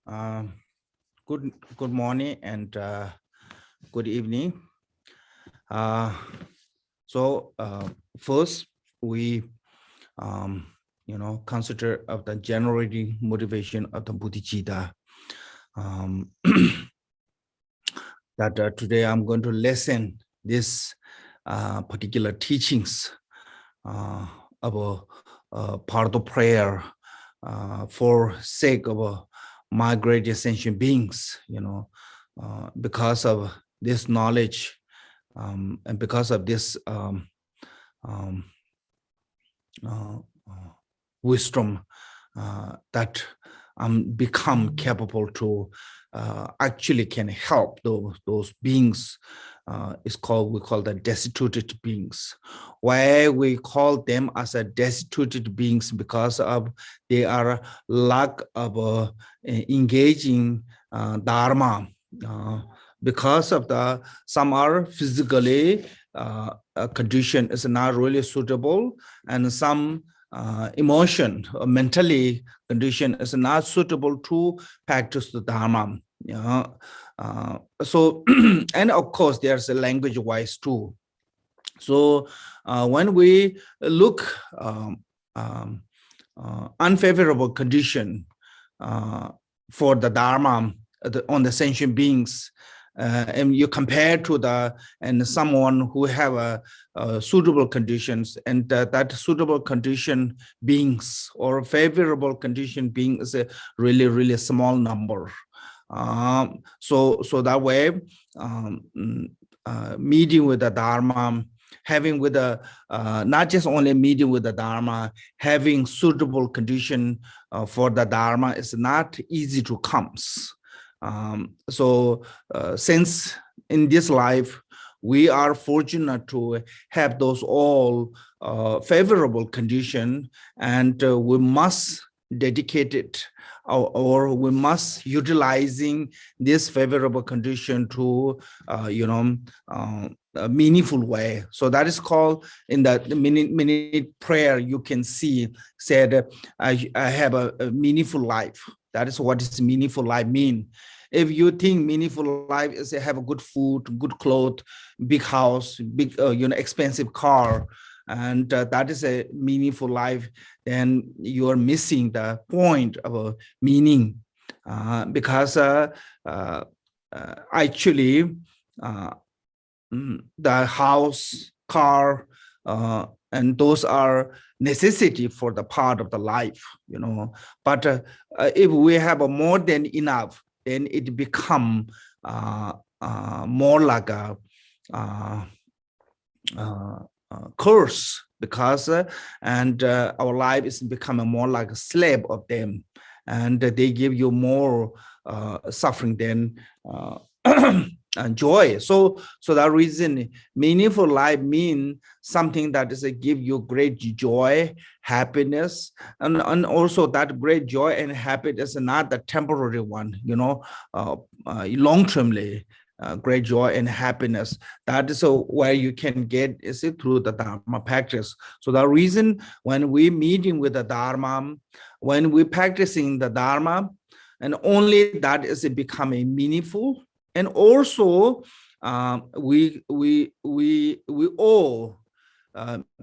Um, good morning and good evening. Uh, First we consider of the generating motivation of the Bodhicitta. That today I'm going to listen this particular teachings about Bardo prayer for sake of my great sentient beings, because of this knowledge and because of this wisdom that I'm become capable to actually can help those beings. We call them destituted beings. Why we call them as a destituted beings? Because of they are lack of engaging dharma. Because of some are physically condition is not really suitable, and some emotion or mentally condition is not suitable to practice the dharma. So and of course there's a language wise too. So when we look unfavorable condition for the dharma on the sentient beings, and you compare to someone who have a suitable conditions, and that suitable condition beings or favorable condition being is a really small number. So that way, meeting with the dharma, having with the not just only meeting with the dharma, having suitable condition for the dharma is not easy to come. Since in this life we are fortunate to have those all favorable condition, and we must dedicate it, or we must utilizing this favorable condition to a meaningful way. So that is called in the minute prayer. You can see said, I have a meaningful life. That is what is meaningful life mean. If you think meaningful life is to have a good food, good clothes, big house, big expensive car, and that is a meaningful life, then you are missing the point of meaning, because actually the house, car, and those are necessity for the part of the life, but if we have a more than enough, then it become more like a curse, because our life is becoming more like a slave of them, and they give you more suffering than and joy. So that reason, meaningful life means something that is give you great joy, happiness, and also that great joy and happiness is not the temporary one, long-termly. Great joy and happiness, that is where you can get is it through the dharma practice. So the reason when we meeting with the dharma, when we practicing the dharma, and only that is it becoming meaningful. And also we all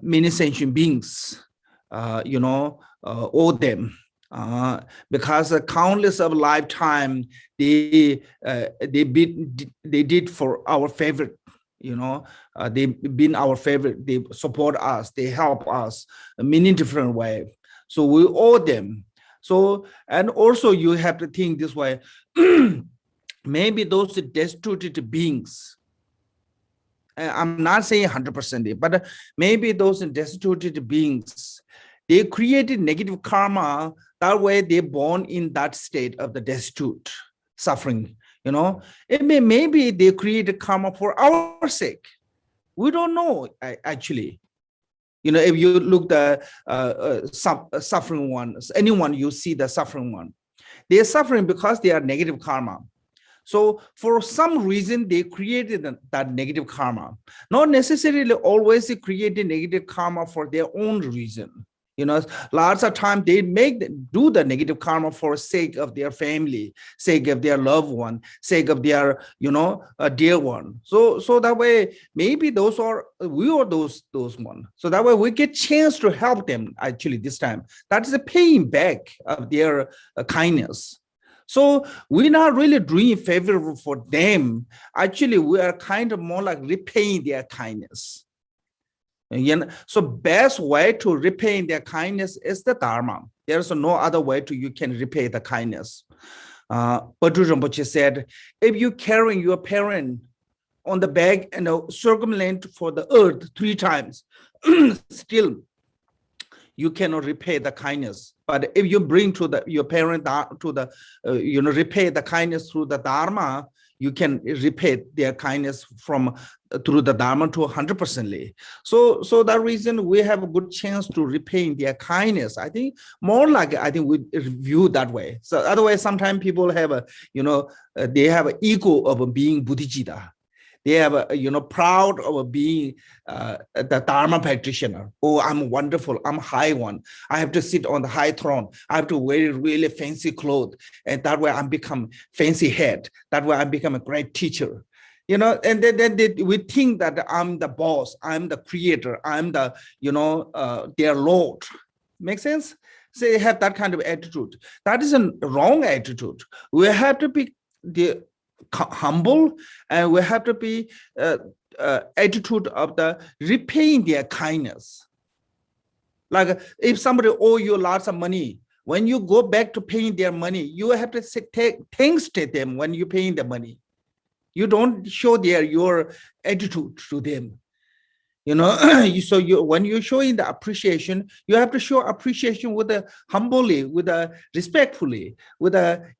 many sentient beings owe them, because countless of lifetime they did for our favorite, they've been our favorite, they support us, they help us in many different ways, so we owe them. So, and also you have to think this way. Maybe those destitute beings, I'm not saying 100%, but maybe those destitute beings, they created negative karma. That way they're born in that state of the destitute suffering. Maybe they created karma for our sake. We don't know actually. If you look the suffering ones, anyone you see the suffering one, they're suffering because they are negative karma. So for some reason, they created that negative karma. Not necessarily always creating negative karma for their own reason. You know, lots of time they do the negative karma for sake of their family, sake of their loved one, sake of their, dear one. So that way, maybe we are those one. So that way we get chance to help them actually this time. That is a paying back of their kindness. So we're not really doing favor for them. Actually, we are kind of more like repaying their kindness. So best way to repay their kindness is the Dharma. There's no other way you can repay the kindness. Bardo Rinpoche said, if you carrying your parent on the back and circumambulate for the earth 3 times, still you cannot repay the kindness. But if you bring your parent to the, repay the kindness through the Dharma, you can repay their kindness through the Dharma to 100%. So that reason we have a good chance to repay their kindness. I think more like, we view that way. So otherwise, sometimes people have they have an ego of being Bodhicitta. They have proud of being the Dharma practitioner. Oh, I'm wonderful. I'm high one. I have to sit on the high throne. I have to wear really fancy clothes. And that way I become fancy head. That way I become a great teacher. And then we think that I'm the boss. I'm the creator. I'm the, their Lord. Make sense? So they have that kind of attitude. That is a wrong attitude. We have to be humble, and we have to be attitude of the repaying their kindness. Like if somebody owe you lots of money, when you go back to paying their money, you have to say thanks to them when you're paying the money. You don't show your attitude to them. So when you're showing the appreciation, you have to show appreciation with a humbly, with a respectfully, with a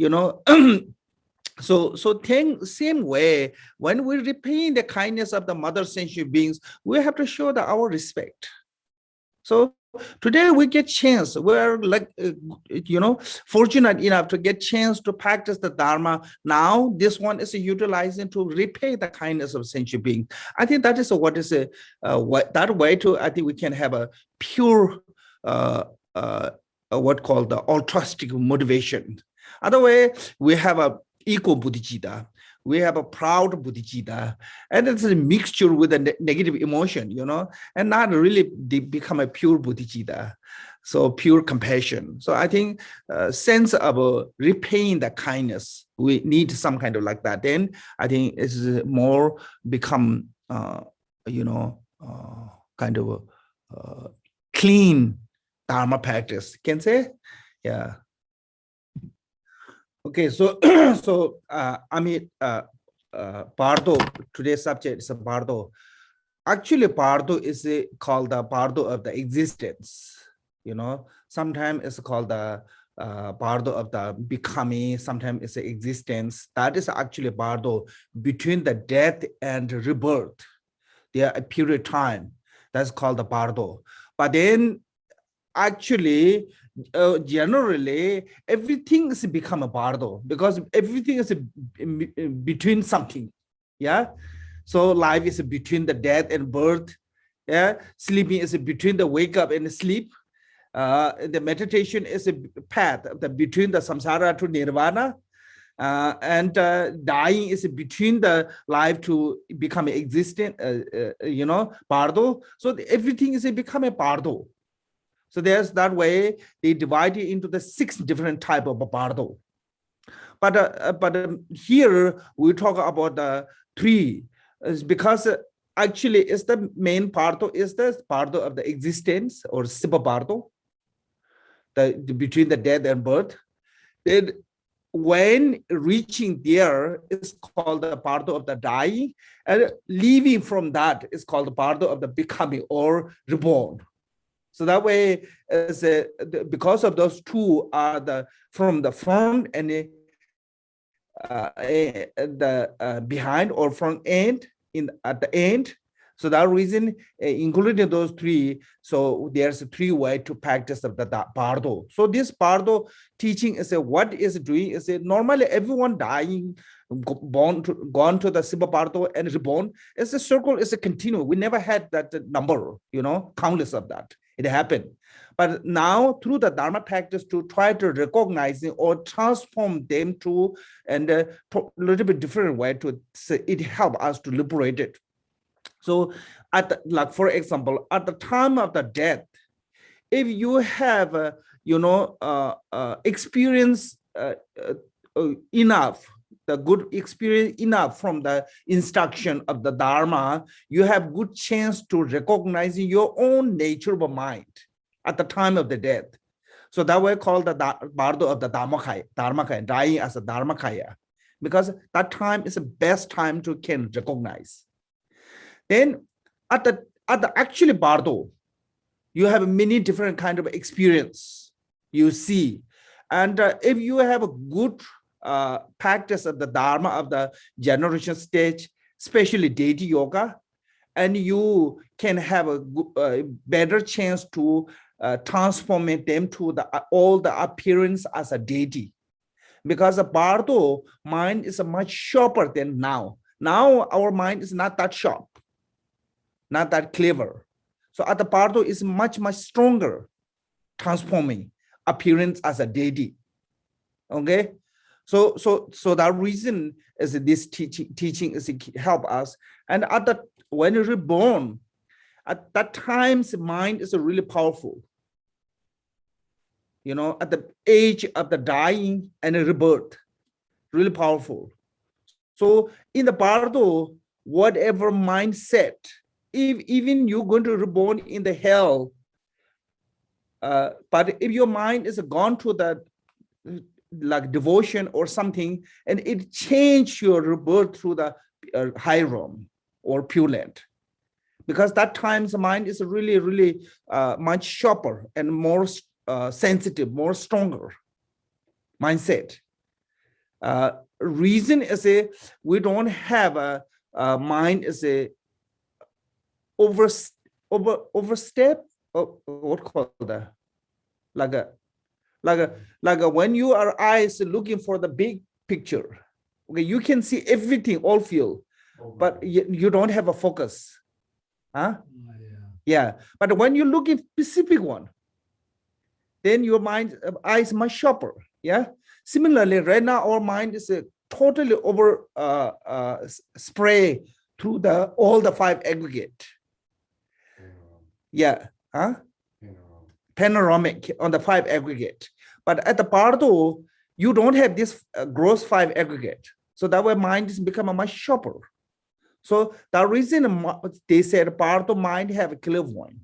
So same way, when we're repaying the kindness of the mother sentient beings, we have to show our respect. So today we get chance. We're like, fortunate enough to get chance to practice the Dharma. Now this one is utilizing to repay the kindness of sentient beings. I think that is that way to, I think we can have a pure, what called the altruistic motivation. Otherwise, we have a eco Bodhicitta, we have a proud Bodhicitta, and it's a mixture with a negative emotion, and not really become a pure Bodhicitta. So pure compassion. So I think sense of repaying the kindness, we need some kind of like that. Then I think it's more become, kind of a clean Dharma practice, can say, yeah. Okay, so Bardo, today's subject is a Bardo. Actually, Bardo is called the Bardo of the existence. Sometimes it's called the Bardo of the becoming. Sometimes it's the existence. That is actually Bardo between the death and rebirth. There are a period of time that's called the Bardo. But then actually, generally, everything is become a Bardo because everything is between something. Yeah. So life is between the death and birth. Yeah. Sleeping is between the wake up and the sleep. The meditation is a path between the samsara to nirvana. And dying is between the life to become existent, Bardo. So everything is become a Bardo. So there's that way they divide it into the 6 different type of Bardo. But here we talk about the 3, is because actually it's the main Bardo is the Bardo of the existence or Sipa Bardo, between the death and birth. Then when reaching there is called the Bardo of the dying, and leaving from that is called the Bardo of the becoming or reborn. So that way, because of those 2 are from the front and the behind or front end at the end. So that reason, including those 3, so there's 3 ways to practice the Bardo. So this Bardo teaching is what is doing is normally everyone dying, gone to the Sipa Bardo and reborn. It's a circle, it's a continuum. We never had that number, countless of that. It happened. But now through the Dharma practice to try to recognize or transform them to and a little bit different way to it help us to liberate it. So at the, like for example, at the time of the death, if you have experience enough, the good experience enough from the instruction of the Dharma, you have good chance to recognize your own nature of mind at the time of the death. So that we call the Bardo of the Dharmakaya, dying as a Dharmakaya, because that time is the best time to can recognize. Then at the actually Bardo, you have many different kind of experience you see. And if you have a good practice of the Dharma of the generation stage, especially deity yoga, and you can have a better chance to transform them to all the appearance as a deity. Because the Bardo mind is much sharper than now. Now our mind is not that sharp, not that clever. So at the Bardo is much, much stronger, transforming appearance as a deity. Okay, so that reason is this teaching is help us. And at the when you're reborn, at that time's mind is really powerful. You know, at the age of the dying and rebirth, really powerful. So in the Bardo, whatever mindset, if even you're going to reborn in the hell, but if your mind is gone to the like devotion or something, and it changed your rebirth through the high realm or pure land, because that time the mind is really, really much sharper and more sensitive, more stronger mindset. Reason is we don't have a mind is a overstep, what called that, like when you are eyes looking for the big picture, okay, you can see everything, all field, but you don't have a focus, huh? Yeah, but when you look at specific one, then your mind eyes much sharper. Yeah, similarly, right now our mind is totally over spray through all the five aggregate. Yeah, huh? Panoramic on the five aggregate. But at the Bardo, you don't have this gross five aggregate. So that way mind is become much sharper. So the reason they said Bardo mind have a clairvoyant.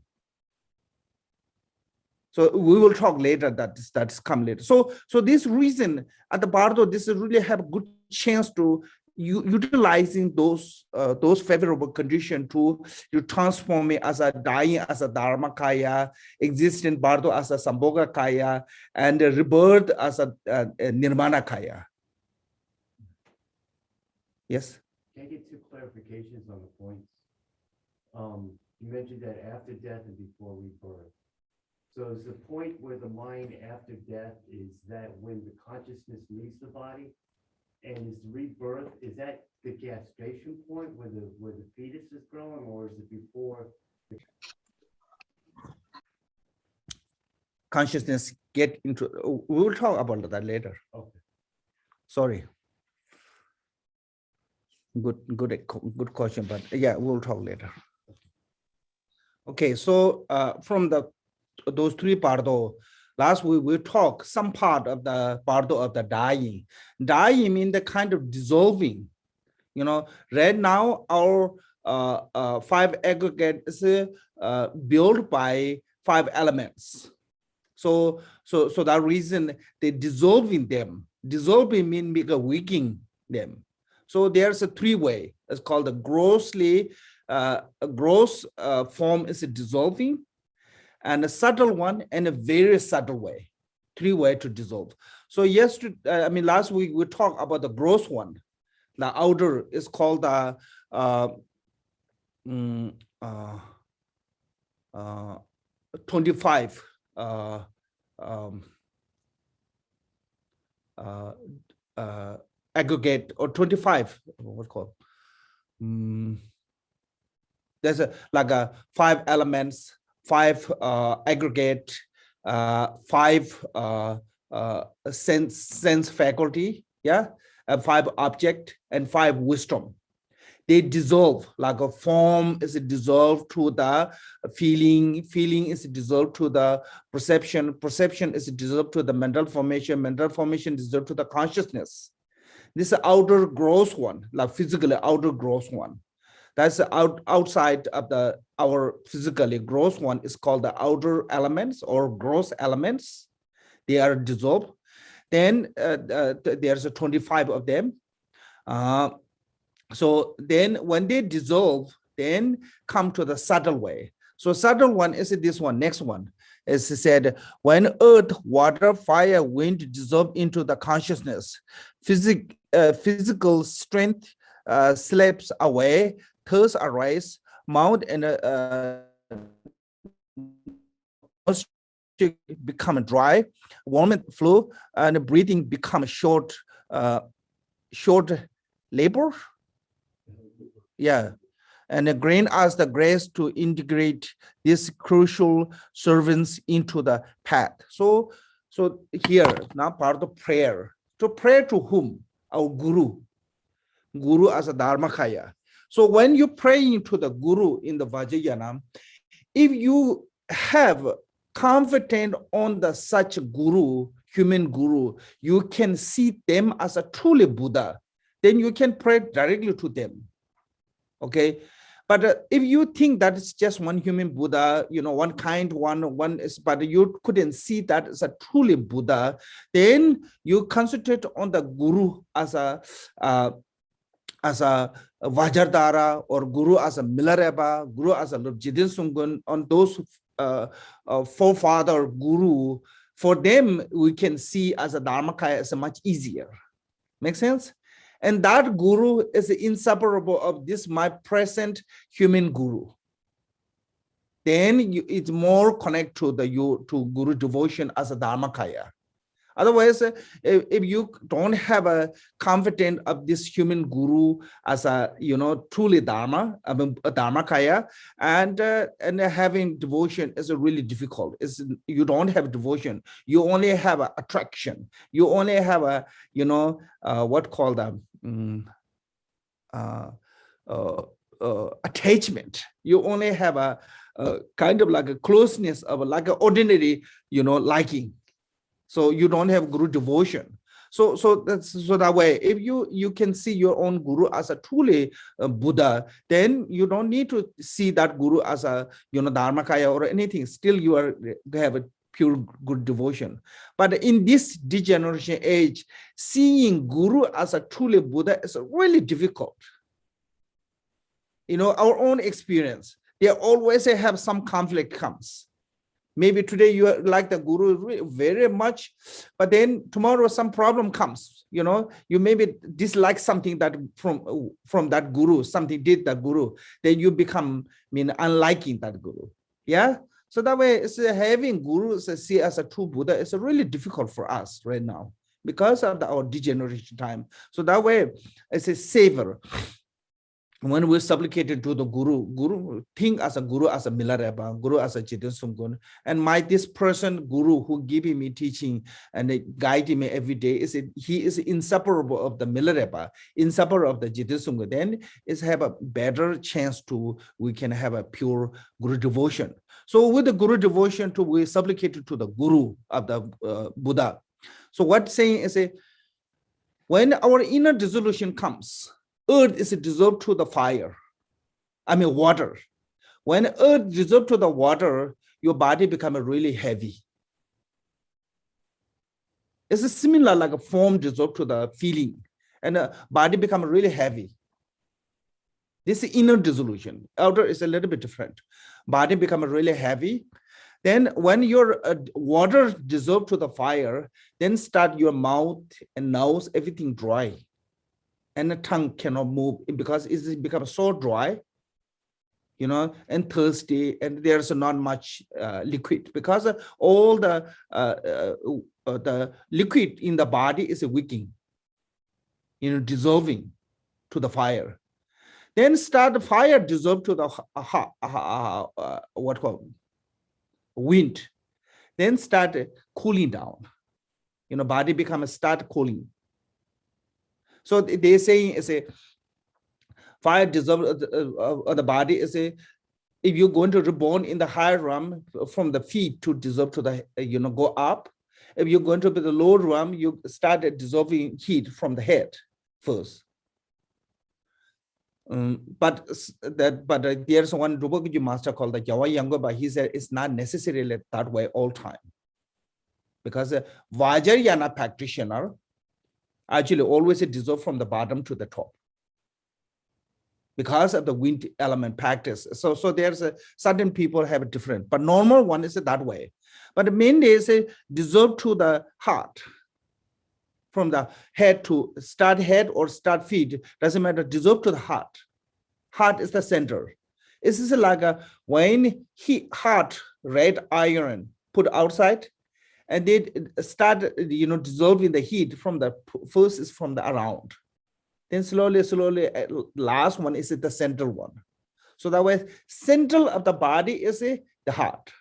So we will talk later that's come later. So this reason at the Bardo, this is really have a good chance to utilizing those favorable conditions to transform it as a dying as a Dharmakaya, existing Bardo as a Sambhogakaya, and rebirth as a Nirmanakaya. Yes? Can I get two clarifications on the points? You mentioned that after death and before rebirth. So is the point where the mind after death, is that when the consciousness leaves the body? And is rebirth, is that the gestation point where the fetus is growing, or is it before? Consciousness get into, we will talk about that later. Okay. Sorry. Good question, but yeah, we'll talk later. Okay, so from those three Bardo, last week we talk some part of the Bardo of the dying. Dying means the kind of dissolving. You know, right now our five aggregate is built by five elements. So that reason they dissolving them. Dissolving means weakening them. So there's a three-way. It's called the grossly. A gross form is a dissolving, and a subtle one, and a very subtle way. Three-way to dissolve. So last week we talked about the gross one. The outer is called the 25 aggregate, or 25, what's called? There's like a 5 elements, 5 aggregate, 5 sense faculty, yeah, 5 object, and 5 wisdom. They dissolve, like a form is dissolved to the feeling, feeling is dissolved to the perception, perception is dissolved to the mental formation is dissolved to the consciousness. This is outer gross one, like physically outer gross one. That's outside of our physically gross one is called the outer elements or gross elements. They are dissolved. Then there's 25 of them. So then when they dissolve, then come to the subtle way. So subtle one is this one, next one. As said, when earth, water, fire, wind dissolve into the consciousness, physical strength slips away, thirst arise, mouth and become dry, warmth flow, and breathing become short labor. Yeah, and grant us the grace to integrate these crucial servants into the path. So here now part of the prayer. To pray to whom? Our Guru. Guru as a Dharmakaya. So when you pray to the Guru in the Vajrayana, if you have confidence on the such Guru, human Guru, you can see them as a truly Buddha, then you can pray directly to them. Okay, but if you think that it's just one human Buddha, one kind, one is, but you couldn't see that as a truly Buddha, then you concentrate on the Guru as a Vajradhara, or Guru as a Milarepa, Guru as a Jidin Sungun, on those forefather Guru. For them, we can see as a Dharmakaya as a much easier. Make sense? And that Guru is inseparable of this my present human Guru. Then it's more connect to to Guru devotion as a Dharmakaya. Otherwise, if you don't have a confidence of this human Guru as a truly Dharma, a Dharmakaya, and having devotion is really difficult. You don't have devotion. You only have an attraction. You only have a what called them. Attachment. You only have a kind of like a closeness of like an ordinary, liking. So you don't have Guru devotion. So that way, if you can see your own Guru as a truly Buddha, then you don't need to see that Guru as a Dharmakaya or anything. Still, you have a pure good devotion. But in this degeneration age, seeing Guru as a truly Buddha is really difficult. Our own experience, they always have some conflict comes. Maybe today you like the Guru very much, but then tomorrow some problem comes. You maybe dislike something that from that Guru, something did that Guru, then you become unliking that Guru. Yeah. So that way, having Gurus see as a true Buddha is really difficult for us right now because of our degeneration time. So that way, it's a saver. When we supplicated to the Guru think as a Guru as a Milarepa, Guru as a Jidin Sungun, and this person Guru who giving me teaching and guiding me every day he is inseparable of the Milarepa, inseparable of the Jidin Sungun. Then have a better chance we can have a pure Guru devotion. So with the Guru devotion, we supplicated to the Guru of the Buddha. So what saying is when our inner dissolution comes, earth is dissolved to the fire. Water. When earth dissolved to the water, your body becomes really heavy. It's similar like a form dissolved to the feeling, and the body becomes really heavy. This is inner dissolution. Outer is a little bit different. Body becomes really heavy. Then when your water dissolved to the fire, then start your mouth and nose, everything dry. And the tongue cannot move because it becomes so dry, and thirsty, and there's not much liquid because all the liquid in the body is weakening, dissolving to the fire. Then start the fire dissolve to the wind, then start cooling down. Body start cooling. So they saying is a fire dissolve the body is a, if you're going to reborn in the higher realm from the feet to dissolve to the go up. If you're going to be the lower realm, you start dissolving heat from the head first. But there's one Drukpa master called the Gyalwang, but he said it's not necessarily that way all time. Because a Vajrayana practitioner actually always dissolve from the bottom to the top, because of the wind element practice. So there's certain people have a different, but normal one is that way. But the main is dissolve to the heart, from the head to start head or start feet, doesn't matter, dissolve to the heart. Heart is the center. This is like when heart, red iron put outside, and they start dissolving the heat from the first is from the around. Then slowly, last one is the central one. So that way, central of the body is the heart.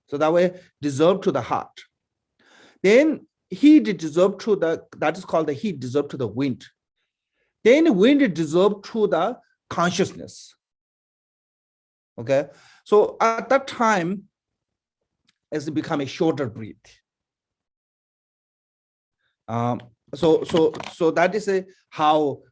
So that way, dissolve to the heart. Then heat dissolve to that is called the heat dissolve to the wind. Then wind dissolve to the consciousness. Okay, so at that time, it's become a shorter breath. So that is how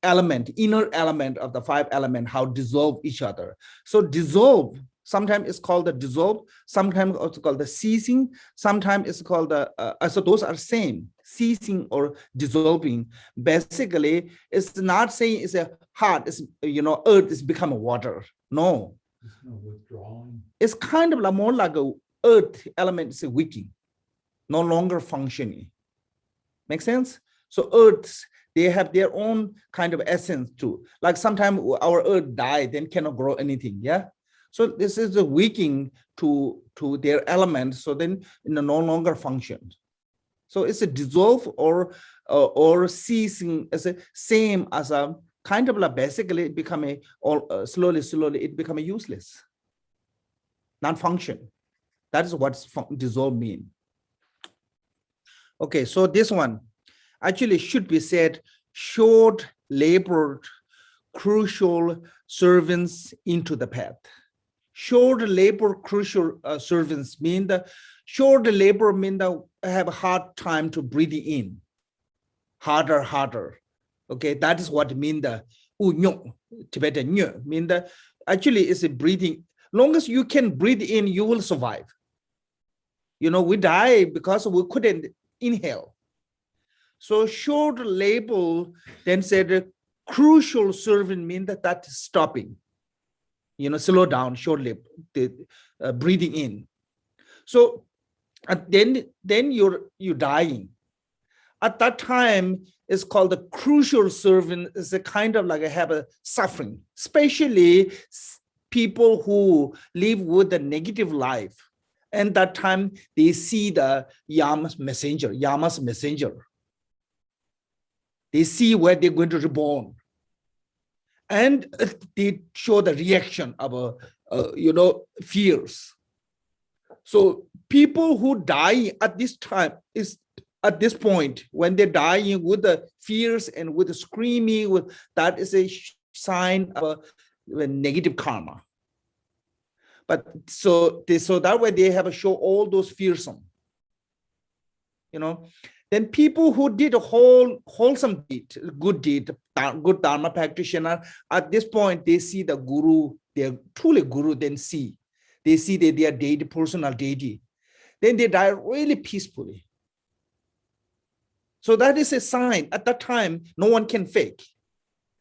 element, inner element of the 5 elements, how dissolve each other. So dissolve, sometimes it's called the dissolve, sometimes also called the ceasing, sometimes it's called the so those are same, ceasing or dissolving. Basically, it's not saying it's a heart, it's earth is becoming water. No. There's no withdrawing. It's kind of more like a earth element is weakening, no longer functioning. Make sense? So earths, they have their own kind of essence too. Like sometimes our earth die, then cannot grow anything. Yeah. So this is the weakening to their elements. So then no longer function. So it's a dissolve or ceasing as a same as a kind of like basically it become a slowly it become a useless, non-function. That is what dissolve mean. Okay, so this one actually should be said, short labored crucial servants into the path. Short labor crucial servants mean the short labor mean that have a hard time to breathe in, harder. Okay, that is what mean the Tibetan mean the actually is a breathing. Long as you can breathe in, you will survive. We die because we couldn't inhale. So short labor then said crucial servant mean that is stopping. Slow down, short labor, breathing in. So then you're dying. At that time, it's called the crucial servant. It's a kind of like have a suffering, especially people who live with a negative life. And that time they see the Yama's messenger. They see where they're going to reborn. And they show the reaction of, fears. So people who die at this time is at this point, when they're dying with the fears and with the screaming, that is a sign of a negative karma. But so that way they have to show all those fearsome. Then people who did a wholesome deed, good good Dharma practitioner, at this point they see the guru, they're truly guru, then they see that they are deity, personal deity. Then they die really peacefully. So that is a sign. At that time, no one can fake.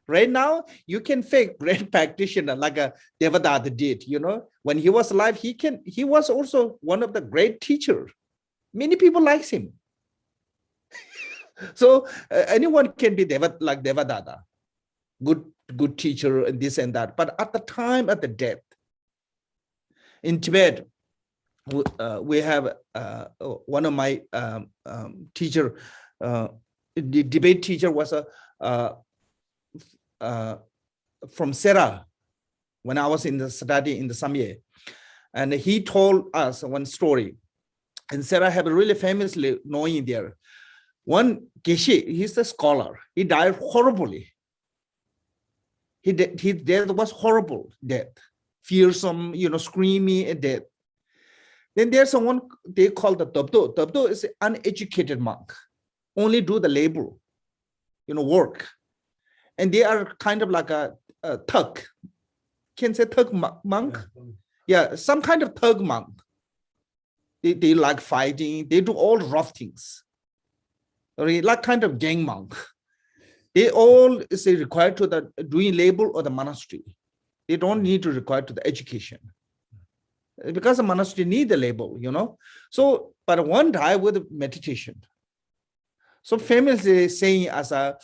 Right now, you can fake great practitioner like a Devadatta did. When he was alive, he was also one of the great teachers. Many people likes him. So anyone can be like Devadatta, good teacher and this and that. But at the time of the death, in Tibet, we have one of my teacher, the debate teacher was from Sera, when I was in the study in the Samye. And he told us one story. And said, I have a really famously knowing there. One Geshe, he's a scholar. He died horribly. His death was horrible death, fearsome, screaming death. Then there's someone they call the Dabdo. Dabdo is an uneducated monk, only do the labor, work. And they are kind of like a thug. Can say thug monk? Yeah, some kind of thug monk. They like fighting. They do all rough things. Like kind of gang monk. They all is required to the doing labor or the monastery. They don't need to require to the education. Because the monastery need the labor, So, but one die with meditation. So famously saying as a,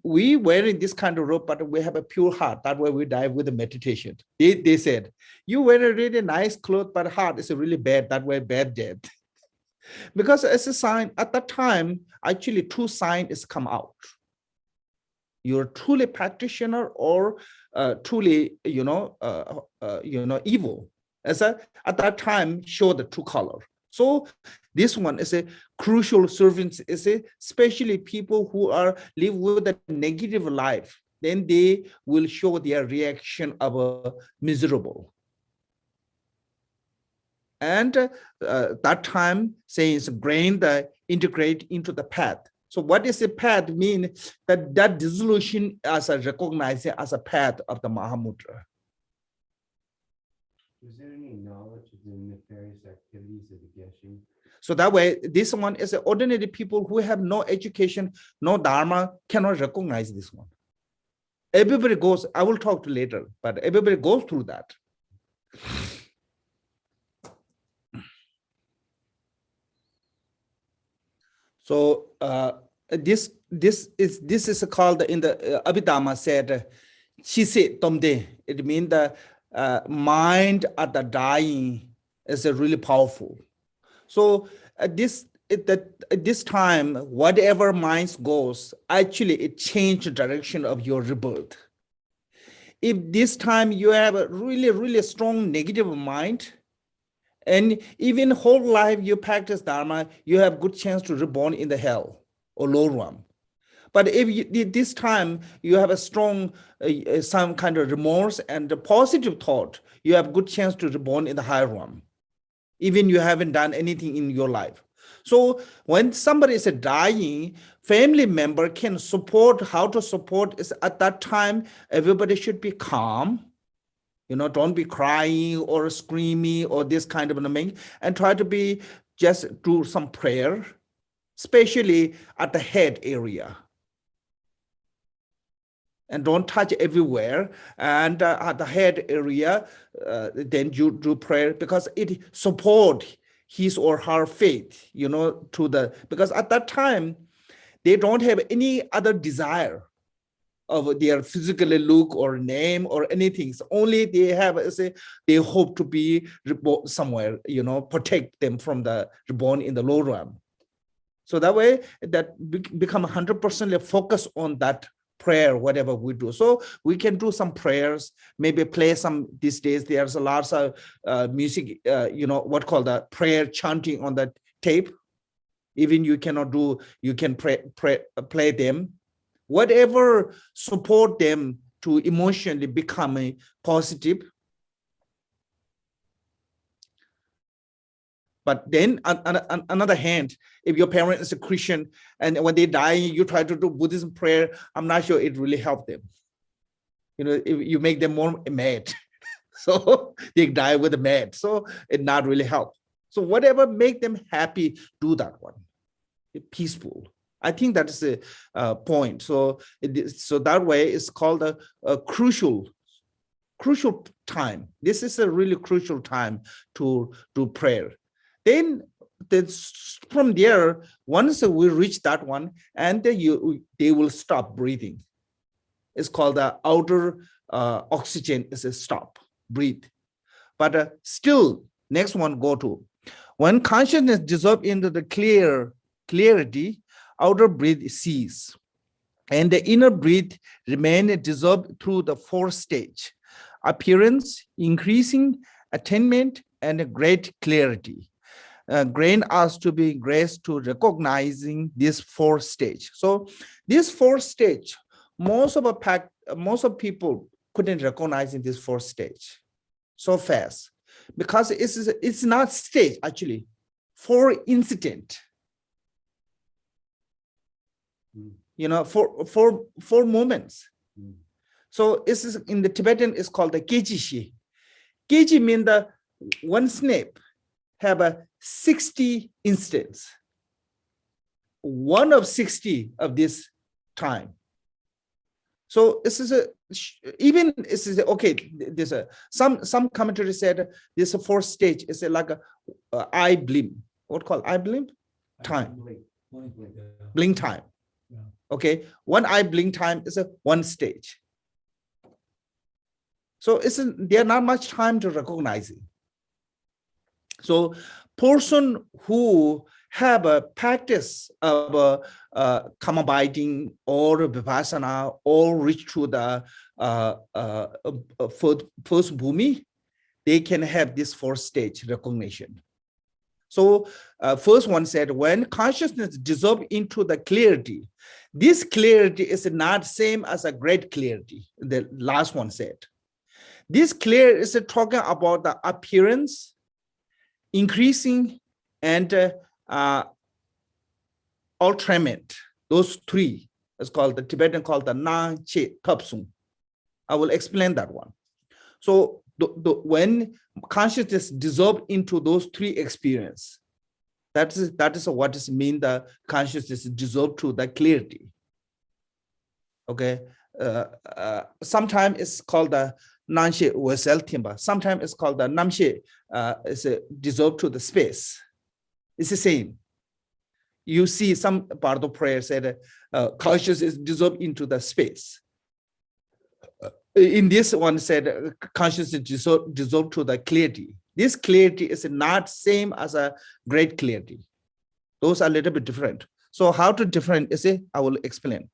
we wearing this kind of robe, but we have a pure heart. That way we die with the meditation. They said, you wear a really nice clothes, but heart is really bad. That way bad dead. Because as a sign, at that time, actually two signs come out. You're truly practitioner or truly, evil. As at that time, show the true color. So this one is a crucial servants, is especially people who are live with a negative life. Then they will show their reaction of miserable. And that time says brain the integrate into the path. So what is the path mean? That dissolution as a recognized as a path of the Mahamudra. Is there any knowledge of the nefarious activities of the Geshe? So that way, this one is ordinary people who have no education, no Dharma, cannot recognize this one. Everybody goes, I will talk to later, but everybody goes through that. So this is called in the Abhidhamma said, Chise Tomde. It means the mind at the dying is really powerful. So at this time, whatever mind goes, actually it changes the direction of your rebirth. If this time you have a really, really strong negative mind, and even whole life you practice Dharma, you have good chance to reborn in the hell or low realm. But if this time you have a strong, some kind of remorse and a positive thought, you have good chance to reborn in the higher realm, even you haven't done anything in your life. So when somebody is dying, family member can support. How to support is at that time, everybody should be calm. Don't be crying or screaming or this kind of thing, and try to be just do some prayer, especially at the head area. And don't touch everywhere. And at the head area, then you do prayer because it support his or her faith, because at that time, they don't have any other desire of their physical look or name or anything. So only they have, they hope to be reborn somewhere, protect them from the reborn in the low realm. So that way, that become 100% focus on that prayer, whatever we do. So we can do some prayers, maybe play some, these days, there's a lot of music, what called the prayer chanting on the tape. Even you cannot do, you can play them. Whatever support them to emotionally become positive. But then on another hand, if your parent is a Christian and when they die, you try to do Buddhism prayer, I'm not sure it really helped them. If you make them more mad. So they die with the mad. So it not really help. So whatever make them happy, do that one. Peaceful. I think that is a point. So that way it's called a crucial time. This is a really crucial time to do prayer. Then from there, once we reach that one, and they will stop breathing. It's called the outer oxygen is a stop, breathe. But still, next one go to, when consciousness dissolves into the clarity, outer breath cease, and the inner breath remain dissolved through the fourth stage. appearance, increasing attainment, and a great clarity. Grant us to be graced to recognizing this fourth stage. So this fourth stage, most of people couldn't recognize in this fourth stage so fast, because it's not stage actually, four incident. You know, four moments. So this is in the Tibetan is called the Geji. Geji means the one snake have a 60 instance, one of 60 of this time. So this is even this is okay. There's some commentary said this fourth stage is like a eye blink. What called eye blink? Time. Blink time. Yeah. Okay, one eye blink time is a one stage. So there not much time to recognize it. So person who have a practice of karma binding or vipassana or reach to the first bhumi, they can have this fourth stage recognition. So first one said, when consciousness dissolves into the clarity, this clarity is not same as a great clarity. The last one said. This clear is talking about the appearance, increasing, and ultimate. Those three is called, the Tibetan called the Nan Che Kapsung. I will explain that one. So when consciousness dissolves into those three experiences, that is what is mean the consciousness dissolved to the clarity. Okay, sometimes it's called the Nanshe Wesel Timba. Sometimes it's called the Namshe, is dissolved to the space. It's the same. You see some Bardo prayer said consciousness is dissolved into the space. In this one said consciousness dissolved to the clarity. This clarity is not same as a great clarity. Those are a little bit different. So how to different is it? I will explain.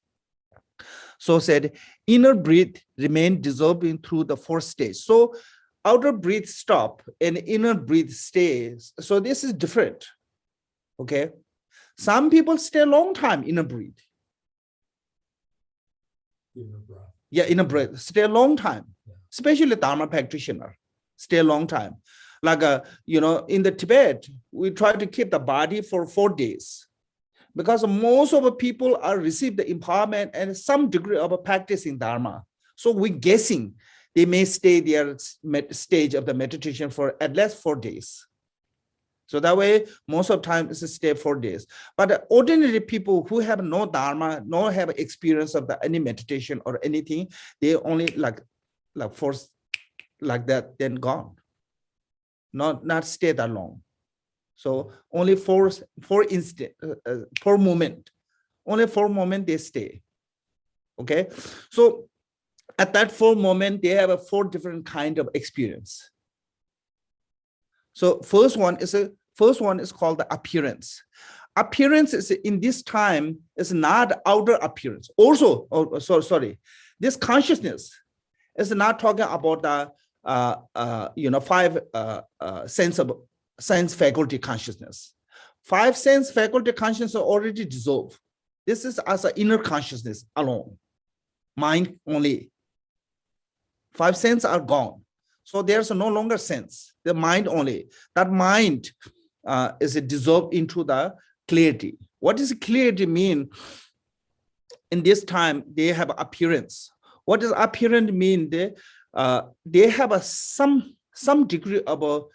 So said, inner breath remain dissolving through the fourth stage. So outer breath stop and inner breath stays. So this is different. Okay. Some people stay a long time inner breath. Inner breath. Yeah, inner breath, stay a long time, especially Dharma practitioner, stay a long time. Like, you know, in the Tibet, we try to keep the body for 4 days. Because most of the people are receive the empowerment and some degree of a practice in Dharma. So we're guessing they may stay their stage of the meditation for at least 4 days. So that way, most of the time it's a stay 4 days. But ordinary people who have no Dharma, no have experience of any meditation or anything, they only like force like that, then gone. Not stay that long. So only four moment, only 4 moment they stay. Okay, so at that 4 moment they have a 4 different kind of experience. So first one is called the appearance. Appearance is in this time is not outer appearance. Also, sorry, this consciousness is not talking about the you know 5 sense faculty consciousness. 5 sense faculty consciousness are already dissolved. This is as an inner consciousness alone, mind only. 5 senses are gone. So there's no longer sense, the mind only. That mind is dissolved into the clarity. What does clarity mean? In this time, they have appearance. What does appearance mean? They have some degree of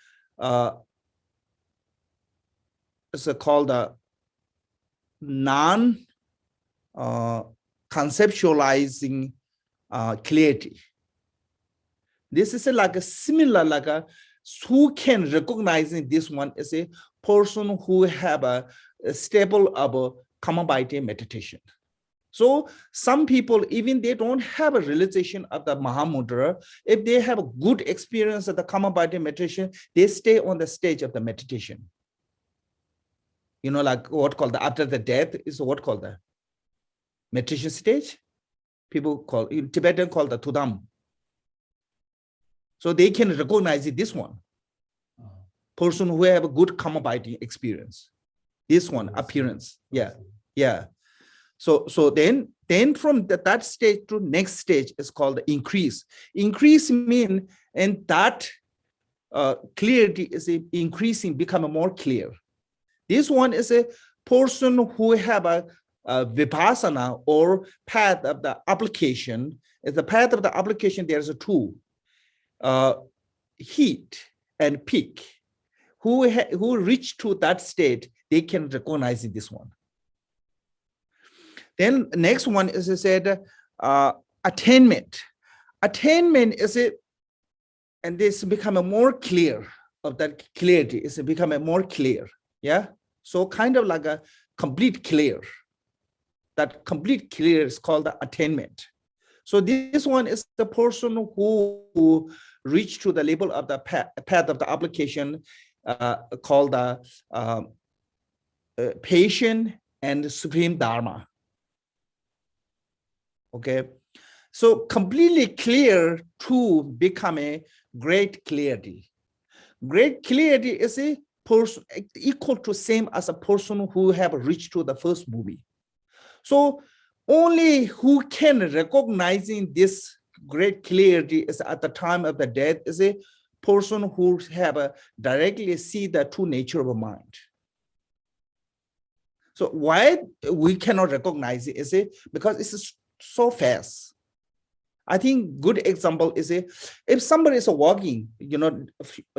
it's called a non-conceptualizing clarity. This is like a similar, like a who can recognize this one as a person who have a stable of karma binding meditation. So some people, even they don't have a realization of the Mahamudra, if they have a good experience of the karma binding meditation, they stay on the stage of the meditation. You know, like what called the after the death is what called the meditation stage. People call in Tibetan called the Tudam. So they can recognize this one. Person who have a good karma binding experience. This one, appearance. Yeah, yeah. So then from that stage to next stage is called increase. Increase mean, and that clarity is increasing, become more clear. This one is a person who have a vipassana or path of the application. Is the path of the application, there's a two, heat and peak. Who reach to that state, they can recognize this one. Then next one is I said attainment. Attainment is it, and this become a more clear of that clarity. Is become a more clear. Yeah. So kind of like a complete clear. That complete clear is called the attainment. So this one is the person who reach to the level of the path of the application, called the patient and supreme dharma. Okay, so completely clear to become a great clarity. Great clarity is a person equal to same as a person who have reached to the first movie. So only who can recognizing this great clarity is at the time of the death is a person who have a directly see the true nature of a mind. So why we cannot recognize it is it because it's so fast. I think good example is if somebody is walking,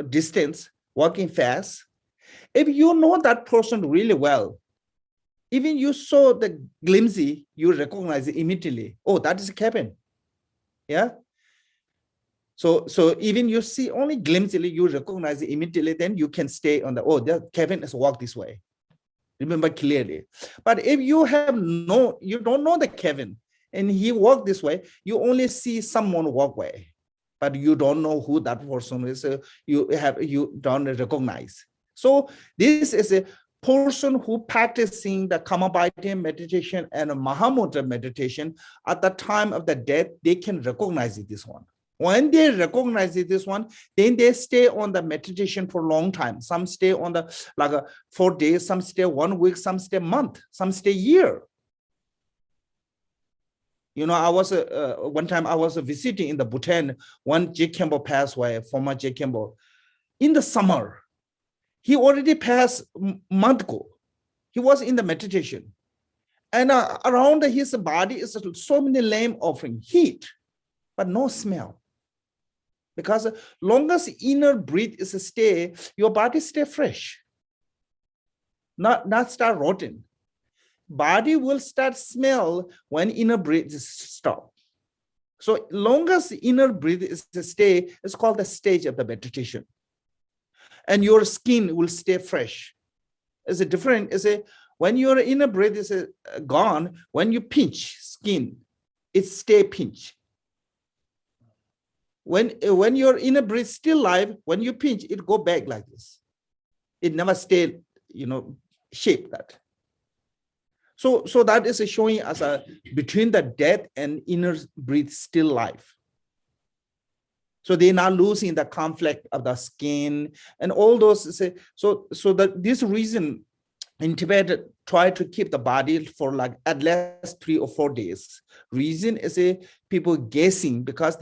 distance, walking fast, if you know that person really well, even you saw the glimpse, you recognize it immediately. Oh, that is Kevin. Yeah. So even you see only glimpse, you recognize it immediately, then you can stay on the, Kevin has walked this way. Remember clearly. But if you you don't know the Kevin and he walked this way, you only see someone walk way, but you don't know who that person is. You don't recognize. So this is a person who practicing the Kamabhati meditation and Mahamudra meditation at the time of the death, they can recognize this one. When they recognize this one, then they stay on the meditation for a long time. Some stay on the 4 days, some stay 1 week, some stay a month, some stay a year. I was one time I was visiting in the Bhutan. One Khenpo passed away, former Khenpo, in the summer. He already passed a month ago. He was in the meditation, and around his body is so many lamp offering, heat, but no smell. Because longest inner breath is stay, your body stay fresh, not start rotten. Body will start smell when inner breath is stop. So longest inner breath is to stay, it's called the stage of the meditation. And your skin will stay fresh. Is it different? Is it when your inner breath is gone, when you pinch skin, it stay pinch. When your inner breath still alive, when you pinch, it go back like this. It never stay, shape that. So that is showing us between the death and inner breath still life. So they're not losing the conflict of the skin and all those. So that this reason in Tibet try to keep the body for at least 3 or 4 days. Reason is people guessing because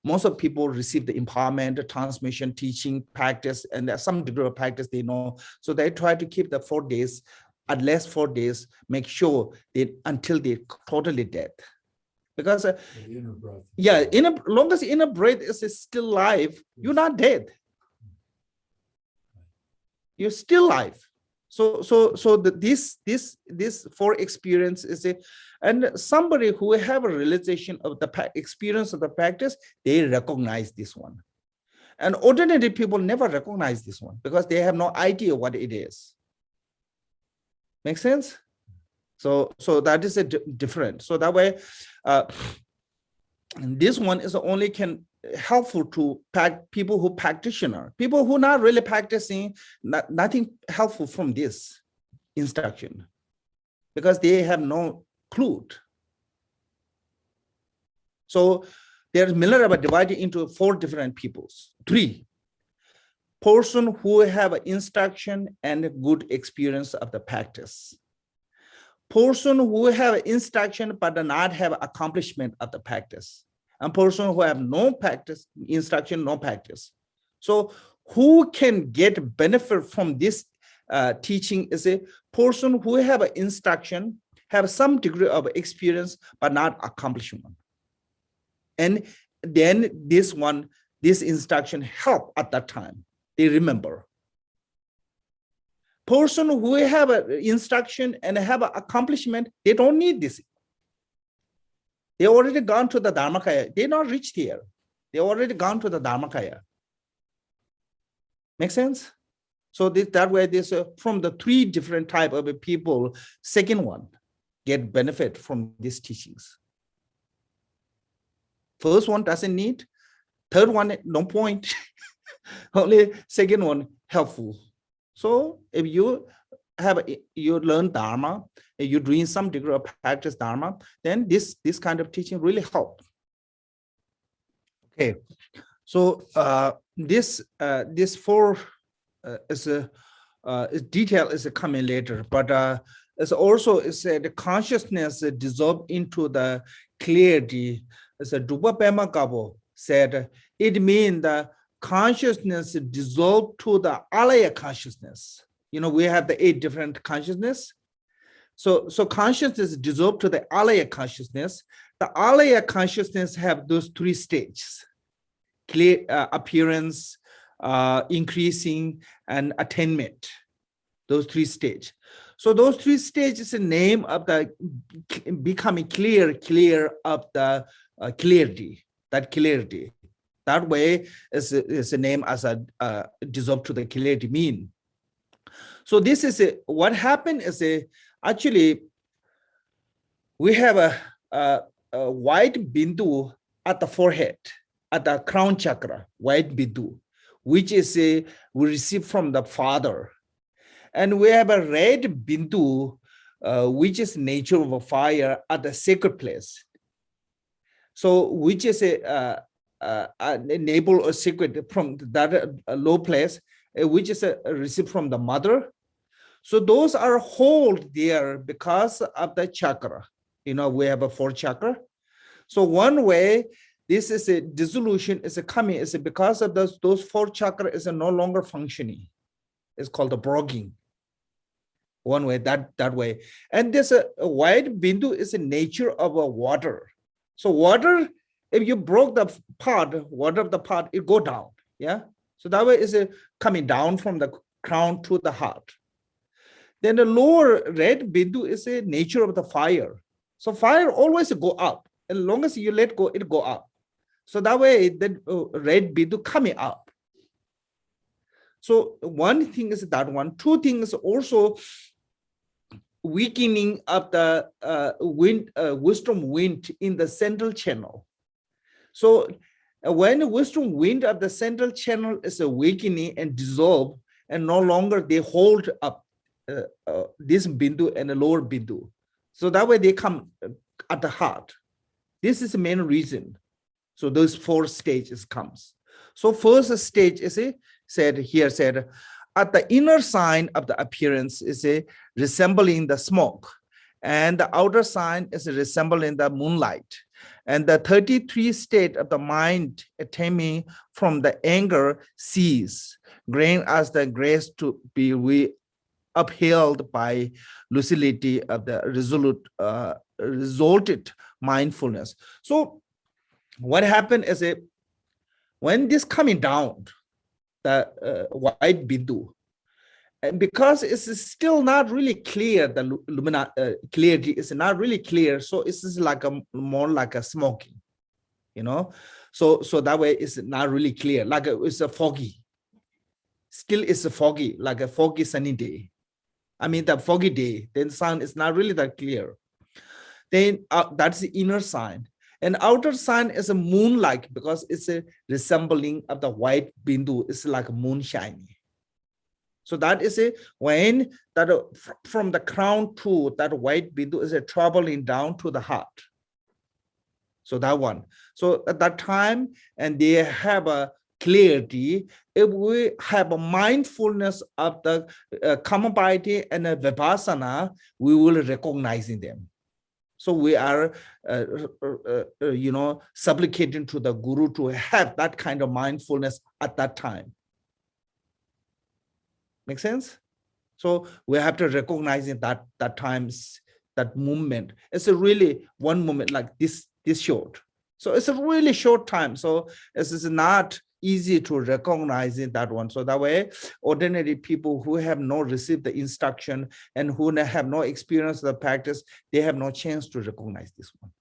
most of people receive the empowerment, transmission, teaching, practice, and there's some degree of practice they know. So they try to keep the 4 days, at least 4 days, make sure until they totally dead. Because inner breath. Yeah, longest inner breath is still alive, you're not dead. You're still alive. So this for experience is and somebody who have a realization of the experience of the practice, they recognize this one. And ordinary people never recognize this one because they have no idea what it is. Make sense? So that is different. So that way, this one is only helpful to people who practitioner. People who not really practicing, nothing helpful from this instruction because they have no clue. So there's Minerva divided into 4 different peoples. 3. Person who have instruction and good experience of the practice. Person who have instruction but do not have accomplishment of the practice. And person who have no practice, instruction, no practice. So who can get benefit from this teaching is a person who have an instruction, have some degree of experience, but not accomplishment. And then this instruction help at that time. They remember. Person who have an instruction and have an accomplishment, they don't need this. They already gone to the Dharmakaya. They not reached here. They already gone to the Dharmakaya. Make sense? So that way, from the 3 different type of people, second one get benefit from these teachings. First one doesn't need. Third one, no point. Only second one helpful. So if you learn Dharma, and you're doing some degree of practice Dharma, then this kind of teaching really help. Okay, so this 4 detail is coming later, but it's also the consciousness dissolved into the clarity. As Drukpa Pema Gabo said, it means the consciousness dissolved to the alaya consciousness. You know, we have the 8 different consciousness. So consciousness dissolved to the alaya consciousness. The alaya consciousness have those 3 stages: clear appearance, increasing, and attainment. Those 3 stages. So those 3 stages is the name of the becoming clear of the clarity. That clarity. That way is the name as a dissolved to the clarity mean. So this is what happened is actually we have a white bindu at the forehead, at the crown chakra, white bindu, which is we receive from the father. And we have a red bindu, which is nature of a fire at the sacred place. So which is enable a secret from that low place, which is received from the mother. So those are hold there because of the chakra. You know, we have a 4 chakra. So one way this is a dissolution is coming is because of those 4 chakra is no longer functioning. It's called the brogging. One way, that way. And this white bindu is a nature of a water. So water, if you broke the pot, water of the pot, it go down. Yeah. So that way is coming down from the crown to the heart. Then the lower red bindu is a nature of the fire. So fire always go up. As long as you let go, it go up. So that way the red bindu coming up. So one thing is that one. 2 things also weakening of the wisdom wind in the central channel. So when the wisdom wind of the central channel is weakening and dissolve, and no longer they hold up this bindu and the lower bindu. So that way they come at the heart. This is the main reason. So those 4 stages comes. So first stage is said at the inner sign of the appearance is resembling the smoke, and the outer sign is resembling the moonlight. And the 33 state of the mind attaining from the anger cease, grant us the grace to be upheld by lucidity of the resulted mindfulness. So what happened is when this coming down, the white bindu, and because it's still not really clear, the clarity is not really clear, so it's like more like a smoking, you know. So that way it's not really clear, like it's a foggy. Still it's a foggy, like a foggy sunny day. I mean the foggy day, then sun is not really that clear. Then that's the inner sign. And outer sign is a moon-like because it's a resembling of the white bindu. It's like a moon shining. So that is when that from the crown to that white bindu is traveling down to the heart. So that one. So at that time, and they have a clarity. If we have a mindfulness of the Kamapati and the Vipassana, we will recognizing them. So we are, supplicating to the Guru to have that kind of mindfulness at that time. Make sense? So we have to recognize in that times, that movement. It's a really one moment like this short. So it's a really short time. So this is not easy to recognize in that one. So that way, ordinary people who have not received the instruction and who have no experience of the practice, they have no chance to recognize this one.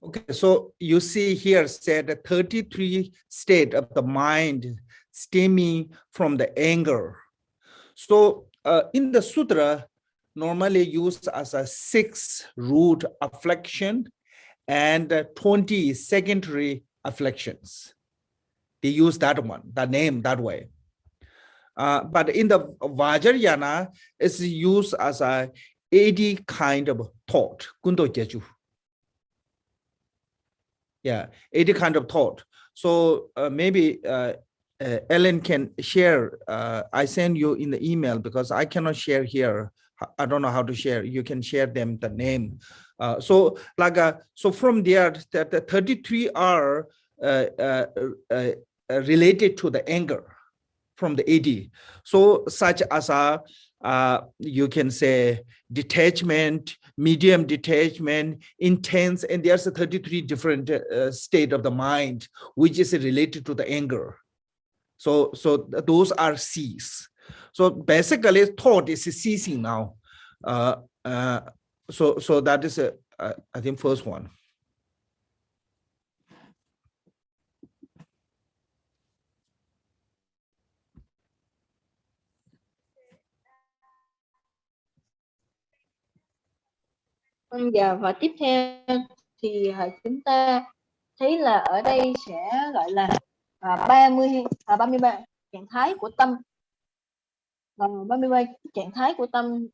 Okay, so you see here said 33 state of the mind stemming from the anger. So in the sutra, normally used as a 6 root affliction and 20 secondary afflictions. They use that one, the name that way. But in the Vajrayana, it's used as a 80 kind of thought, Kundo Jeju. Yeah, 80 kind of thought. So maybe Ellen can share. I send you in the email because I cannot share here. I don't know how to share. You can share them the name. So from there, the 33 are related to the anger from the 80. So such as you can say detachment, medium detachment, intense, and there's a 33 different state of the mind which is related to the anger. So those are C's. So basically thought is ceasing now. So that is I think first one. Dạ, và tiếp theo thì chúng ta thấy là ở đây sẽ gọi là 33 trạng thái của tâm, 33 trạng thái của tâm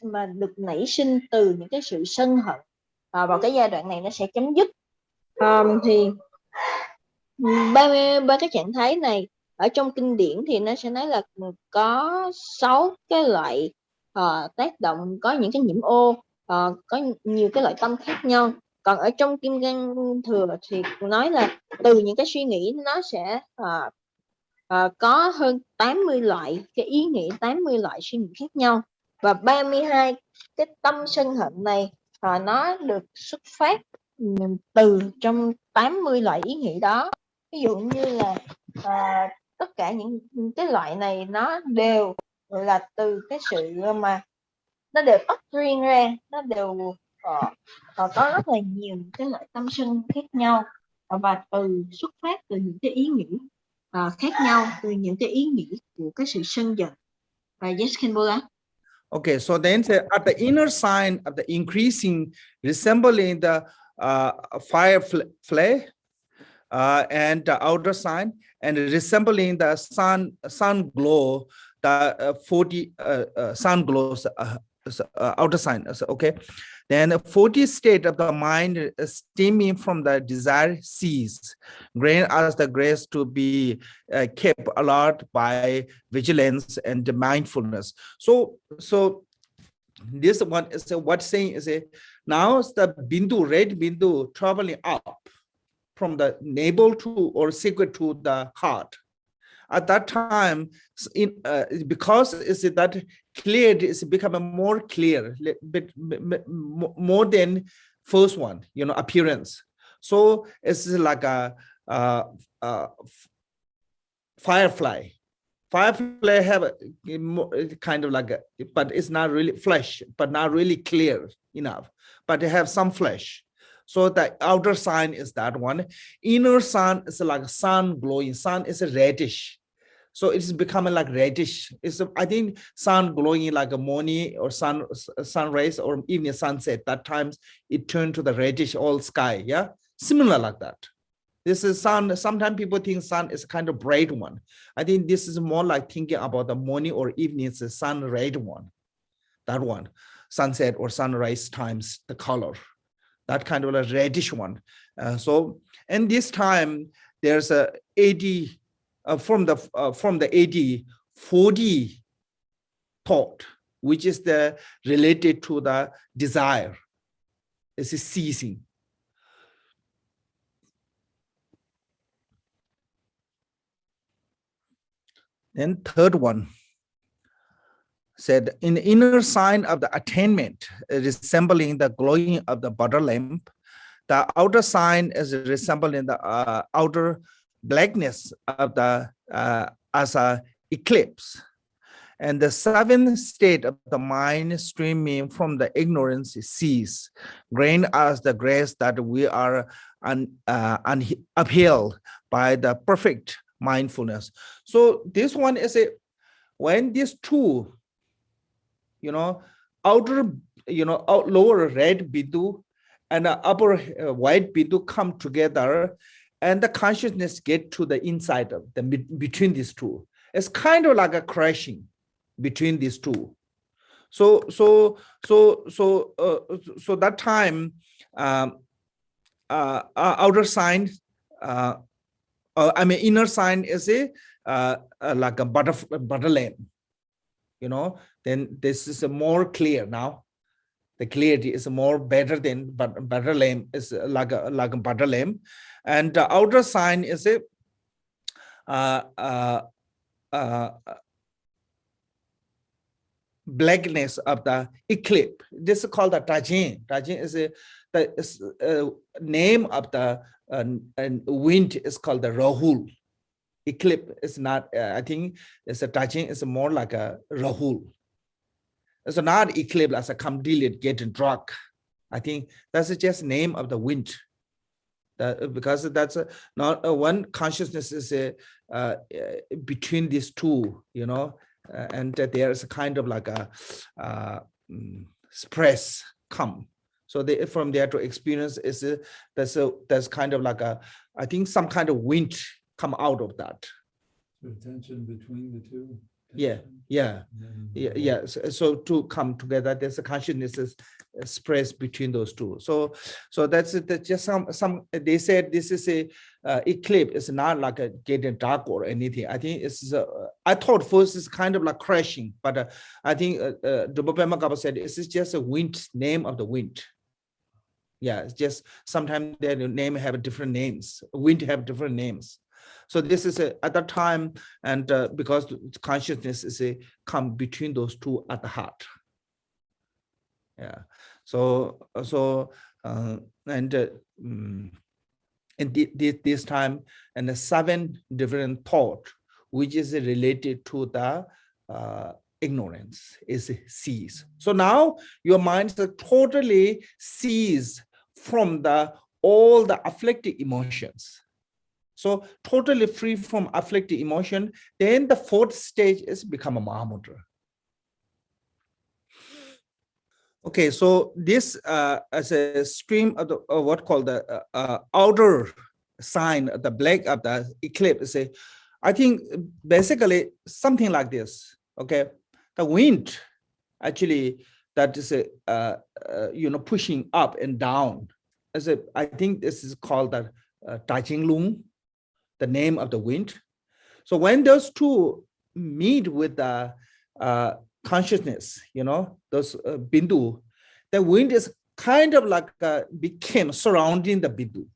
mà được nảy sinh từ những cái sự sân hận vào cái giai đoạn này nó sẽ chấm dứt. Thì 33 cái trạng thái này ở trong kinh điển thì nó sẽ nói là có 6 cái loại tác động, có những cái nhiễm ô, có nhiều cái loại tâm khác nhau. Còn ở trong Kim Cang Thừa thì nói là từ những cái suy nghĩ nó sẽ có hơn 80 loại cái ý nghĩ, 80 loại suy nghĩ khác nhau. Và 32 cái tâm sân hận này nó được xuất phát từ trong 80 loại ý nghĩ đó. Ví dụ như là tất cả những cái loại này nó đều là từ cái sự mà nó đều upstream ra, nó đều có rất là nhiều cái loại tâm sân khác nhau và xuất phát từ những cái ý nghĩ khác nhau, từ những cái ý nghĩ của cái sự sân giận. Yes, Khenpo. Okay, so then at the inner sign of the increasing, resembling the fire flame, and the outer sign, and resembling the sun glow, the 40 sun glows outer sign. Okay, then 40 state of the mind stemming from the desire cease, grant us the grace to be kept alert by vigilance and mindfulness. So this one is what saying is now the bindu, red bindu, traveling up from the navel to or secret to the heart. At that time, because is that clear, is becoming more clear, bit more than first one, appearance. So it's like a firefly. Firefly have a kind of like but it's not really flesh, but not really clear enough, but they have some flesh. So the outer sign is that one. Inner sign is like sun glowing. Sun is a reddish. So it's becoming like reddish. I think sun glowing like a morning or sun rays or evening sunset. That times it turned to the reddish all sky. Yeah, similar like that. This is sun. Sometimes people think sun is kind of bright one. I think this is more like thinking about the morning or evening. It's a sun red one. that one, sunset or sunrise times the color, that kind of a reddish one. And this time there's a 80 from the 80 40 thought, which is the related to the desire. It's a ceasing. Then third one said, in the inner sign of the attainment, resembling the glowing of the butter lamp, the outer sign is resembling the outer blackness of the as a eclipse. And the seventh state of the mind streaming from the ignorance cease, grant us the grace that we are upheld by the perfect mindfulness. So this one is a, when these two, outer, lower red bidu and the upper white bidu come together, and the consciousness get to the inside of the between these two. It's kind of like a crashing between these two. So that time, outer sign, inner sign is like a butter lamp, then this is a more clear now. The clarity is more better than butter lamp is like a butter lamp, and the outer sign is blackness of the eclipse. This is called the Tajin. Tajin is the name of the wind is called the Rahul. Eclipse is not, I think it's a Tajin is more like a Rahul. It's not eclipse as a completely getting drunk. I think that's just name of the wind. Because that's not one consciousness is between these two, and there's a kind of like a express come. So they, from there to experience is there's kind of like a, I think some kind of wind come out of that. So tension between the two. Yeah. So to come together, there's a consciousness is expressed between those two. So that's just some. They said this is a eclipse. It's not like a getting dark or anything. I think it's. I thought first it's kind of like crashing, but I think Drukpa said this is just a wind, name of the wind. Yeah, it's just sometimes their name have different names. Wind have different names. So this is at that time, and because consciousness is a come between those two at the heart. Yeah. So this time, and the 7 different thought, which is related to the ignorance, is cease. So now your mind is totally ceased from all the afflicted emotions. So totally free from afflicted emotion. Then the 4th stage is become a Mahamudra. Okay, so this as a stream of the what called the outer sign, the black of the eclipse. I think basically something like this. Okay, the wind actually that is pushing up and down. I think this is called the Tajing Lung, the name of the wind. So when those two meet with the consciousness, those bindu, the wind is kind of like became surrounding the bindu.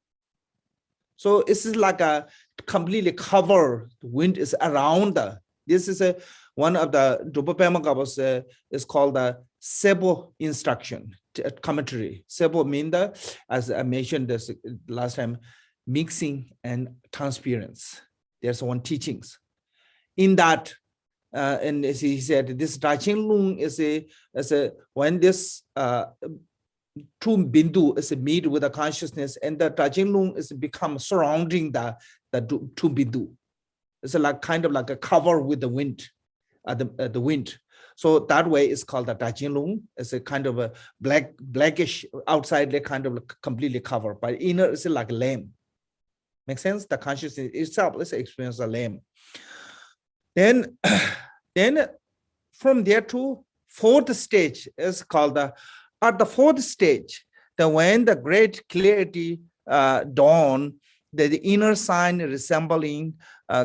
So it's like a completely cover. The wind is around. This is one of the Drukpa is called the Sebo instruction commentary. Sebo means as I mentioned this last time, mixing and transparency. There's one teachings in that, and as he said, this Daching Lung is when this two bindu is meet with the consciousness, and the Daching Lung is become surrounding the two bindu. It's like kind of like a cover with the wind, the wind. So that way it's called the Daching Lung. It's a kind of a blackish outside, they kind of completely covered, but inner is like a lamp. Makes sense? The consciousness itself, let's experience the lamp. Then from there to fourth stage is called at the fourth stage, when the great clarity dawn, the inner sign resembling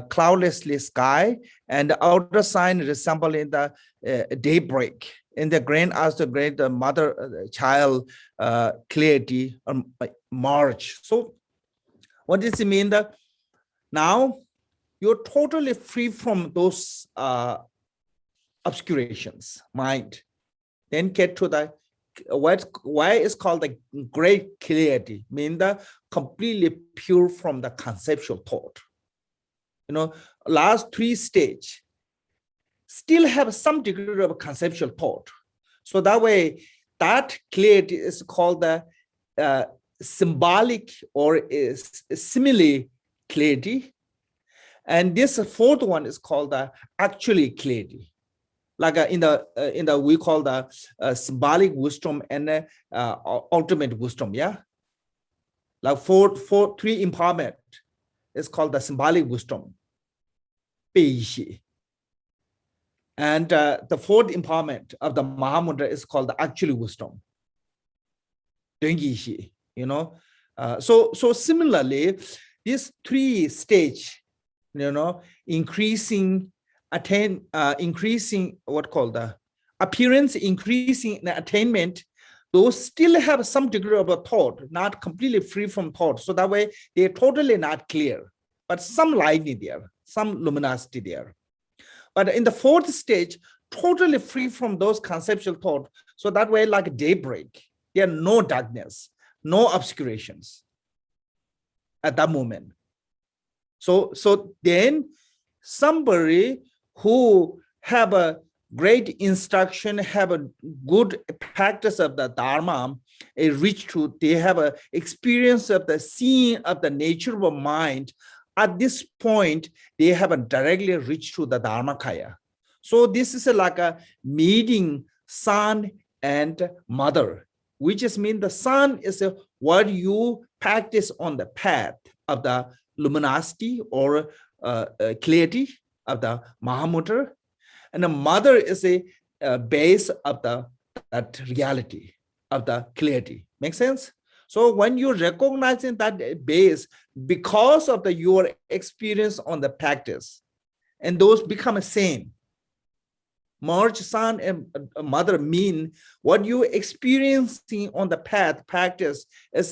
cloudlessly sky, and the outer sign resembling the daybreak. In the grand as the great mother child clarity march. So what does it mean? That now you're totally free from those obscurations, mind. Then get to the why is called the great clarity, mean the completely pure from the conceptual thought. You know, last three stage still have some degree of conceptual thought. So that way, that clarity is called the symbolic or is simile clarity. And this fourth one is called the actually clarity. Like in the we call the symbolic wisdom and ultimate wisdom, yeah. Like three empowerment is called the symbolic wisdom. And the fourth empowerment of the Mahamudra is called the actual wisdom. You know, so similarly, these three stage, you know, increasing what called the appearance, increasing the attainment, those still have some degree of a thought, not completely free from thought. So that way they're totally not clear, but some light in there, some luminosity there. But in the fourth stage, totally free from those conceptual thought. So that way, like daybreak, there are no darkness, no obscurations at that moment. So then somebody who have a great instruction, have a good practice of the Dharma, they have a experience of the seeing of the nature of mind. At this point, they have directly reached to the Dharmakaya. So this is like a meeting son and mother, which just means the son is what you practice on the path of the luminosity or clarity of the Mahamudra, and the mother is a base of that reality of the clarity. Make sense? So when you recognize that base, because of your experience on the practice, and those become the same. Merge son and mother mean what you experiencing on the path practice is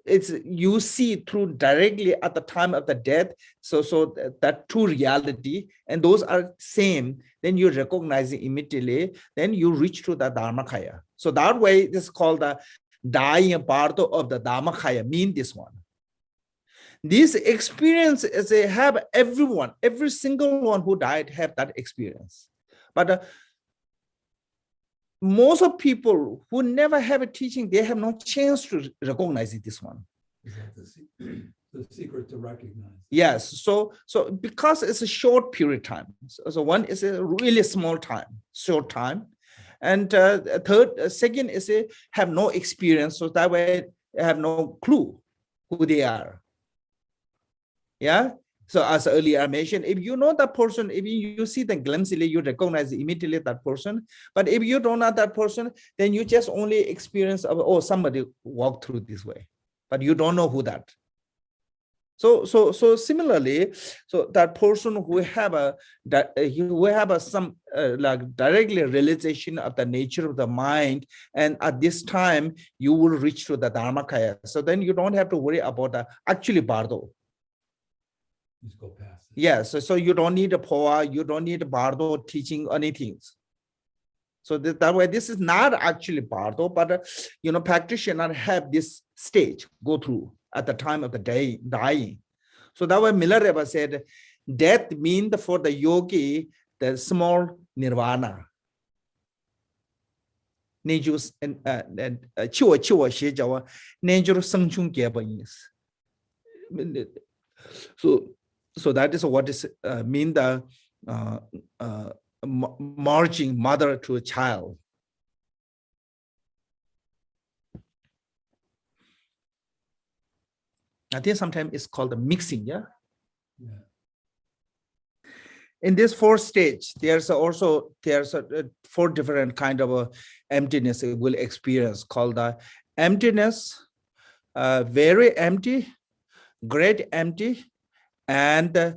it's you see through directly at the time of the death. So that true reality, and those are same, then you recognize it immediately, then you reach to the Dharmakaya. So that way this is called the dying Bardo of the Dharmakaya, mean this one. This experience is have everyone, every single one who died have that experience. But most of people who never have a teaching, they have no chance to recognize this one. Is that the secret to recognize? Yes. So because it's a short period of time. So one is a really small time, short time. And second is have no experience. So that way they have no clue who they are. Yeah. So as earlier I mentioned, if you know that person, if you see the glimpse, you recognize immediately that person. But if you don't know that person, then you just only experience of, oh, somebody walked through this way, but you don't know who that. So similarly, so that person who have some like directly realization of the nature of the mind, and at this time you will reach to the Dharmakaya. So then you don't have to worry about the actually Bardo. Just go past it. Yes, so you don't need a Poa, you don't need a Bardo teaching anything. So that way, this is not actually Bardo, but practitioner have this stage go through at the time of the day dying. So that way, Milarepa said, death means for the yogi the small nirvana. Nejus and chiwa she jawa nejur sangchung gyaba. So that is what is mean the merging mother to a child. I think sometimes it's called the mixing, yeah? Yeah. in this fourth stage, there's four different kind of emptiness it will experience, called the emptiness, very empty, great empty, and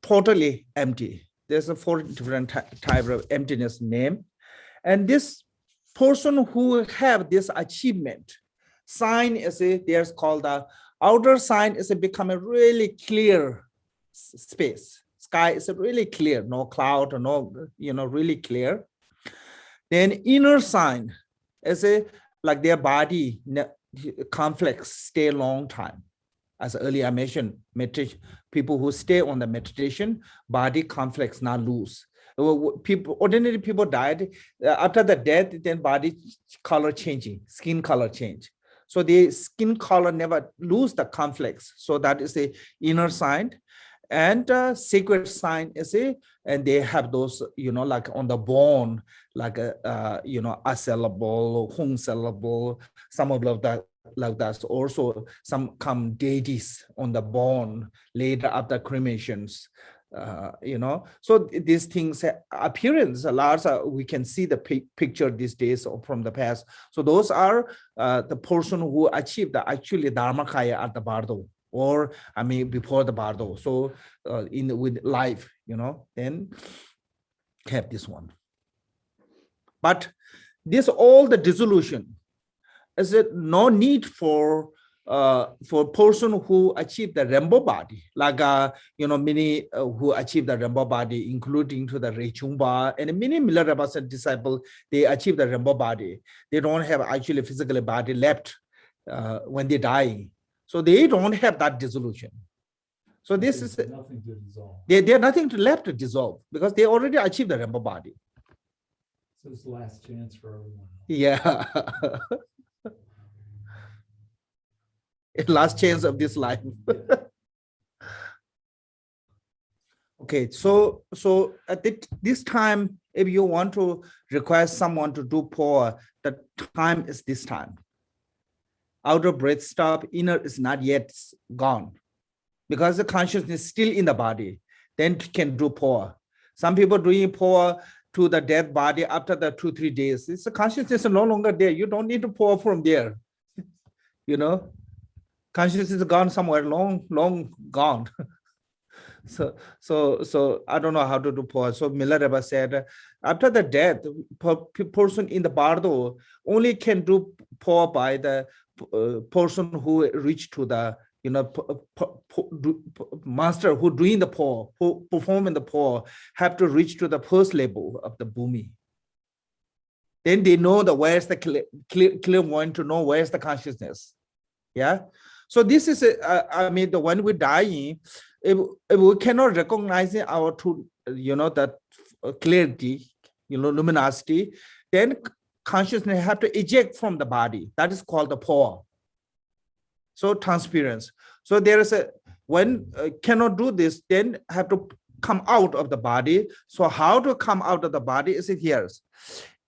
totally empty. There's a four different type of emptiness name. And this person who have this achievement, sign is there's called the outer sign is become a really clear space. Sky is really clear, no cloud or no, really clear. Then inner sign is like their body conflicts stay a long time. As earlier I mentioned, meditation, people who stay on the meditation, body conflicts not lose. Ordinary people died after the death, then body color changing, skin color change. So the skin color never lose the conflicts. So that is the inner sign. And sacred sign is and they have those, like on the bone, like a syllable, hung syllable, some of that, like that. Also some come deities on the bone later after cremations. So these things appearance a lot, we can see the picture these days from the past. So those are the person who achieved actually Dharmakaya at the Bardo, or before the Bardo. So with life, then have this one. But this all the dissolution is it no need for person who achieved the rainbow body, like many who achieved the rainbow body, including to the Reichungpa and many Milarepa disciples, they achieved the rainbow body. They don't have actually physical body left when they die, so they don't have that dissolution. So this is nothing to dissolve. They are nothing left to dissolve because they already achieved the rainbow body. So it's the last chance for everyone. Yeah. Last chance of this life. Okay, so at this time, if you want to request someone to do pour, the time is this time. Outer breath stop, inner is not yet gone, because the consciousness is still in the body. Then can do pour. Some people doing pour to the dead body after the 2-3 days. It's the consciousness is no longer there. You don't need to pour from there. Consciousness is gone somewhere, long gone. So I don't know how to do pour. So Milarepa said, after the death, person in the Bardo only can do pour by the person who reached to the master who doing the pour, who performing the pour, have to reach to the first level of the bhumi. Then they know where's the clear one to know where's the consciousness. Yeah. So this is the when we're dying, if we cannot recognize our true, that clarity, luminosity, then consciousness have to eject from the body. That is called the pour. So transference. So there is when cannot do this, then have to come out of the body. So how to come out of the body is here.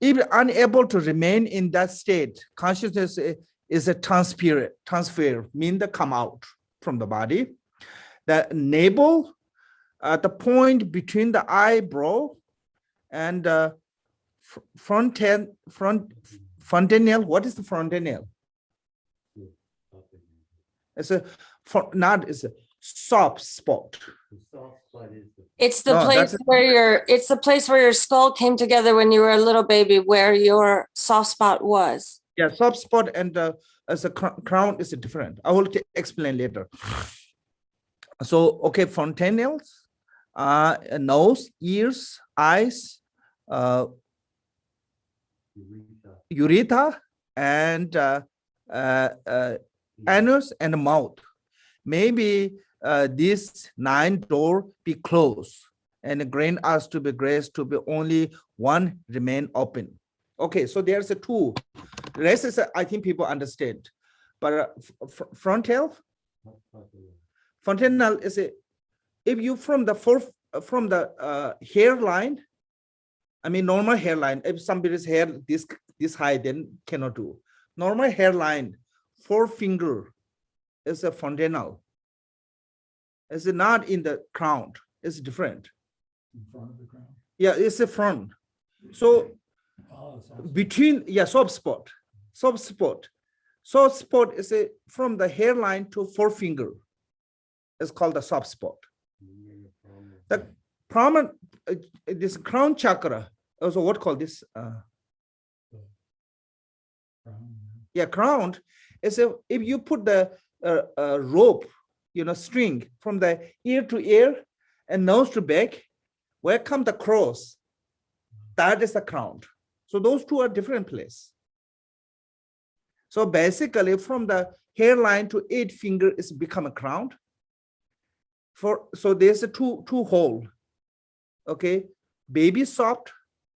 If unable to remain in that state, consciousness is a transfer, mean the come out from the body. The navel, the point between the eyebrow and fontanelle. What is the fontanelle? It's a soft spot. The soft spot is It's the No, place where it's the place where your skull came together when you were a little baby, where your soft spot was. Yeah, soft spot and as a crown is different. I will explain later. So, okay, fontanelles, nose, ears, eyes, urethra, and anus and mouth. Maybe this 9 door be closed and grant us to be grace to be only one remain open. Okay, so there's a 2. The rest is I think people understand, but fontanelle is if you from the hairline, normal hairline. If somebody's hair this high, then cannot do. Normal hairline, 4 finger is a fontanelle. It's not in the crown. It's different. In front of the crown? Yeah, it's the front. So Oh, it's also- between, yeah, soft spot is a, from the hairline to forefinger. It's called the soft spot. The prominent, this crown chakra, also what called this? crown, Yeah, crown is a, if you put the rope, string from the ear to ear and nose to back, where come the cross? That is the crown. So those two are different places. So basically, from the hairline to 8 finger is become a crown. So there's a two hole. Okay, baby soft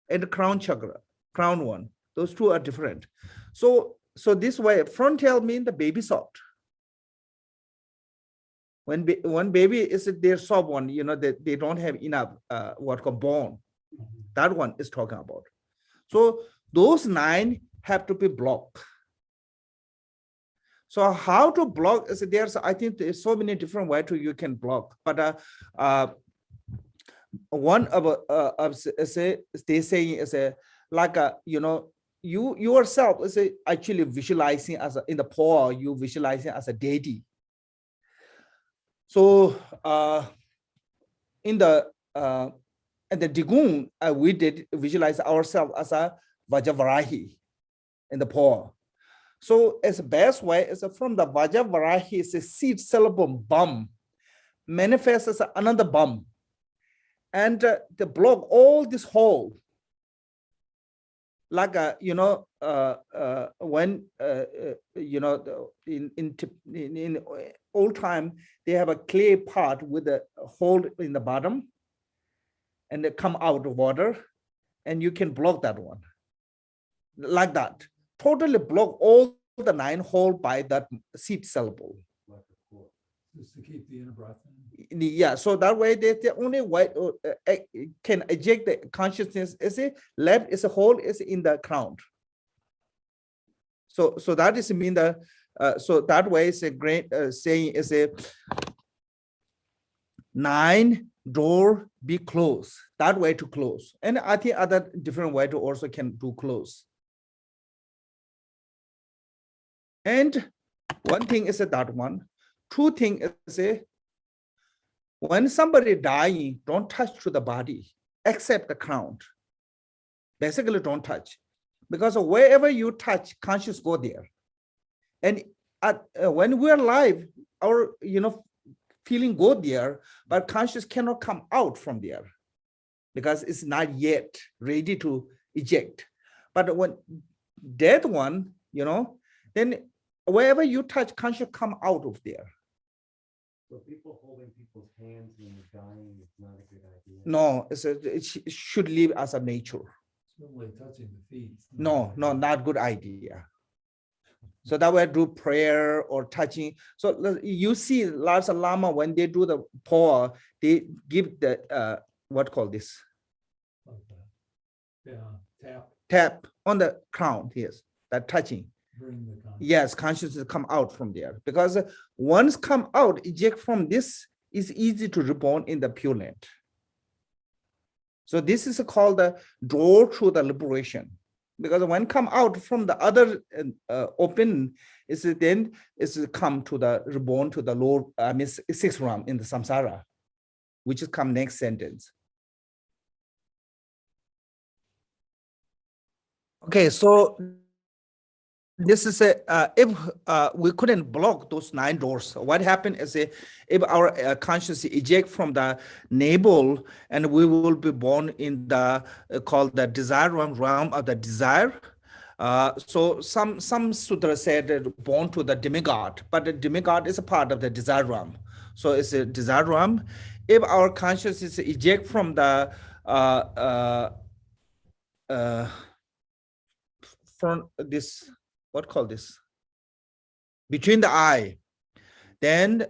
and crown chakra, crown one. Those two are different. So this way, frontal means the baby soft. When one baby is their soft one, they don't have enough what called bone. That one is talking about. So those 9 have to be blocked. So how to block is there's, I think there's so many different ways you can block, but one of they say is a like a you yourself is actually visualizing as in the paw, you visualizing as a deity. So in the at the Digun, we did visualize ourselves as a Vajavarahi in the paw. So as best way is from the Vajavarahi is a seed syllable bum manifests as another bum, and the block all this hole. Like when in old time they have a clay pot with a hole in the bottom, and they come out of water, and you can block that one like that. Totally block all the 9 hole by that seed syllable. just to keep the inner breath in. Yeah, so that way the only way can eject the consciousness is a left is a hole is in the crown. So that is mean that so that way is a great saying is a 9 door be closed. That way to close, and I think other different way to also can do close. And one thing is that one. 2 thing is a when somebody dying, don't touch to the body except the crown. Basically, don't touch, because wherever you touch, conscious go there. And when we're alive, our feeling go there, but conscious cannot come out from there because it's not yet ready to eject. But when dead one, then wherever you touch, conscious come out of there. So people holding people's hands when they're dying is not a good idea. No, it should live as a nature. It's not like touching the feet. No, not good idea. So that way do prayer or touching. So you see lots of Lama when they do the paw, they give the what call this? Like that. Yeah, Tap on the crown. Yes, that touching. bring the conscious. Yes, consciousness come out from there, because once come out, eject from this is easy to reborn in the Pure Land. So this is called the door to the liberation, because when come out from the other open, is then is come to the reborn to the lower, 6th realm in the samsara, which is come next sentence. Okay, so this is a if we couldn't block those 9 doors, what happened is if our consciousness eject from the navel, and we will be born in the called the desire realm of the desire. So some sutra said that born to the demigod, but the demigod is a part of the desire realm. So it's a desire realm. If our consciousness eject from the from this, what call this? Between the eye, then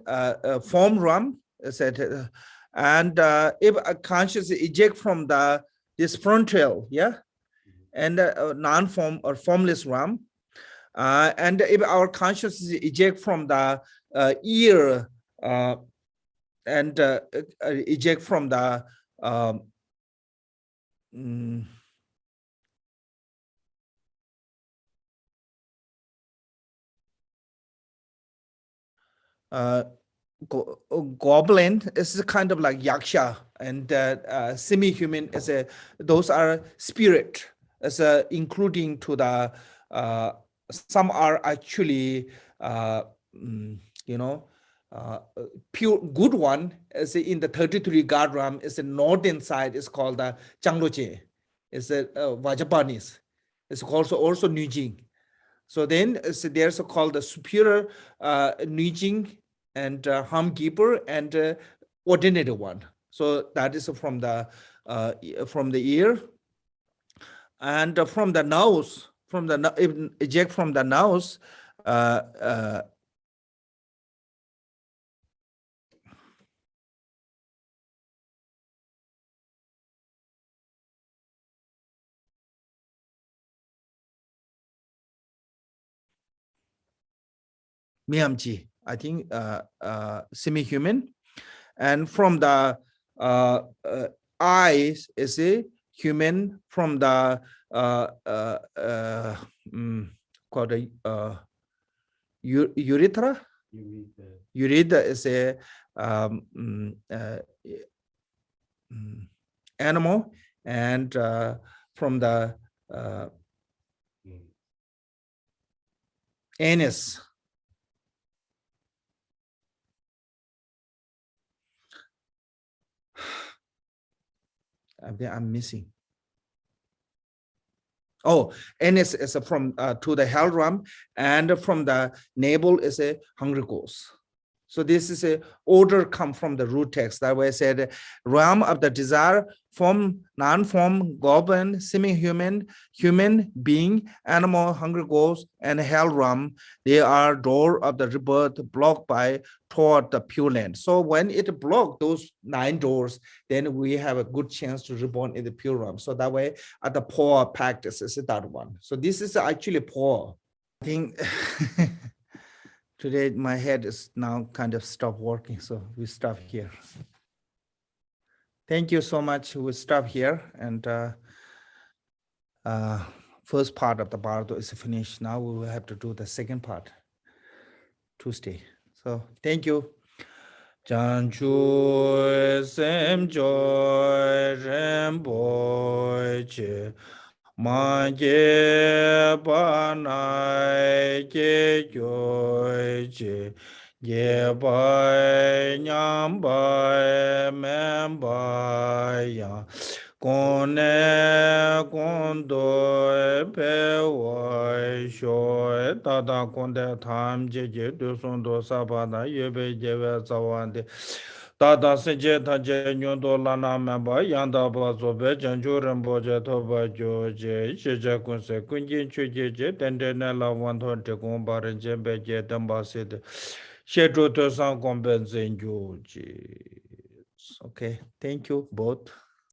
form realm said, and if a consciousness eject from the this frontal, yeah, and non-form or formless realm, and if our consciousness eject from the ear and eject from the goblin is kind of like yaksha, and semi-human is those are spirit, as including to the some are actually you know pure good one is in the 33 god realm is the northern side is called the Changloche, is a Vajapanis, it's also Nujing. So then there's called the superior Nujing and harm keeper and ordinary one. So that is from the ear and from the nose, eject from the nose. Miamji, I think semi-human, and from the eyes is a human, from the called urethra. Urethra is a animal, and from the anus. I'm missing. Oh, anus is from to the hell realm, and from the navel is a hungry ghost. So this is a order come from the root text. That way I said realm of the desire, form, non-form, goblin, semi-human, human being, animal, hungry ghost, and hell realm. They are door of the rebirth blocked by toward the pure land. So when it blocked those 9 doors, then we have a good chance to reborn in the pure realm. So that way at the poor practice is that one. So this is actually poor. I think today my head is now kind of stopped working, so we stop here. Thank you so much. We stop here, and first part of the Bardo is finished. Now we will have to do the second part Tuesday. So thank you. Chanchu sem joy Rinpoche Manje Banai Ke Joy Ye Bai Nyam Bai Mem Bai Ya Kone Kondo Pe Wai Shoi Tata Konde Tham Je Du Son Do Sabada Yebe Jeve Zawande Tata Senje Taje Nyondo Lana Memba Yanda Bazo Be Janju Rinpoche Toba Joje Shija Kunse Kunjin Chuje Je Tende Nela Wanto Te Kumbaran Jembe Je Damba Sede Shedro To San Komben Zenju. Okay, thank you both.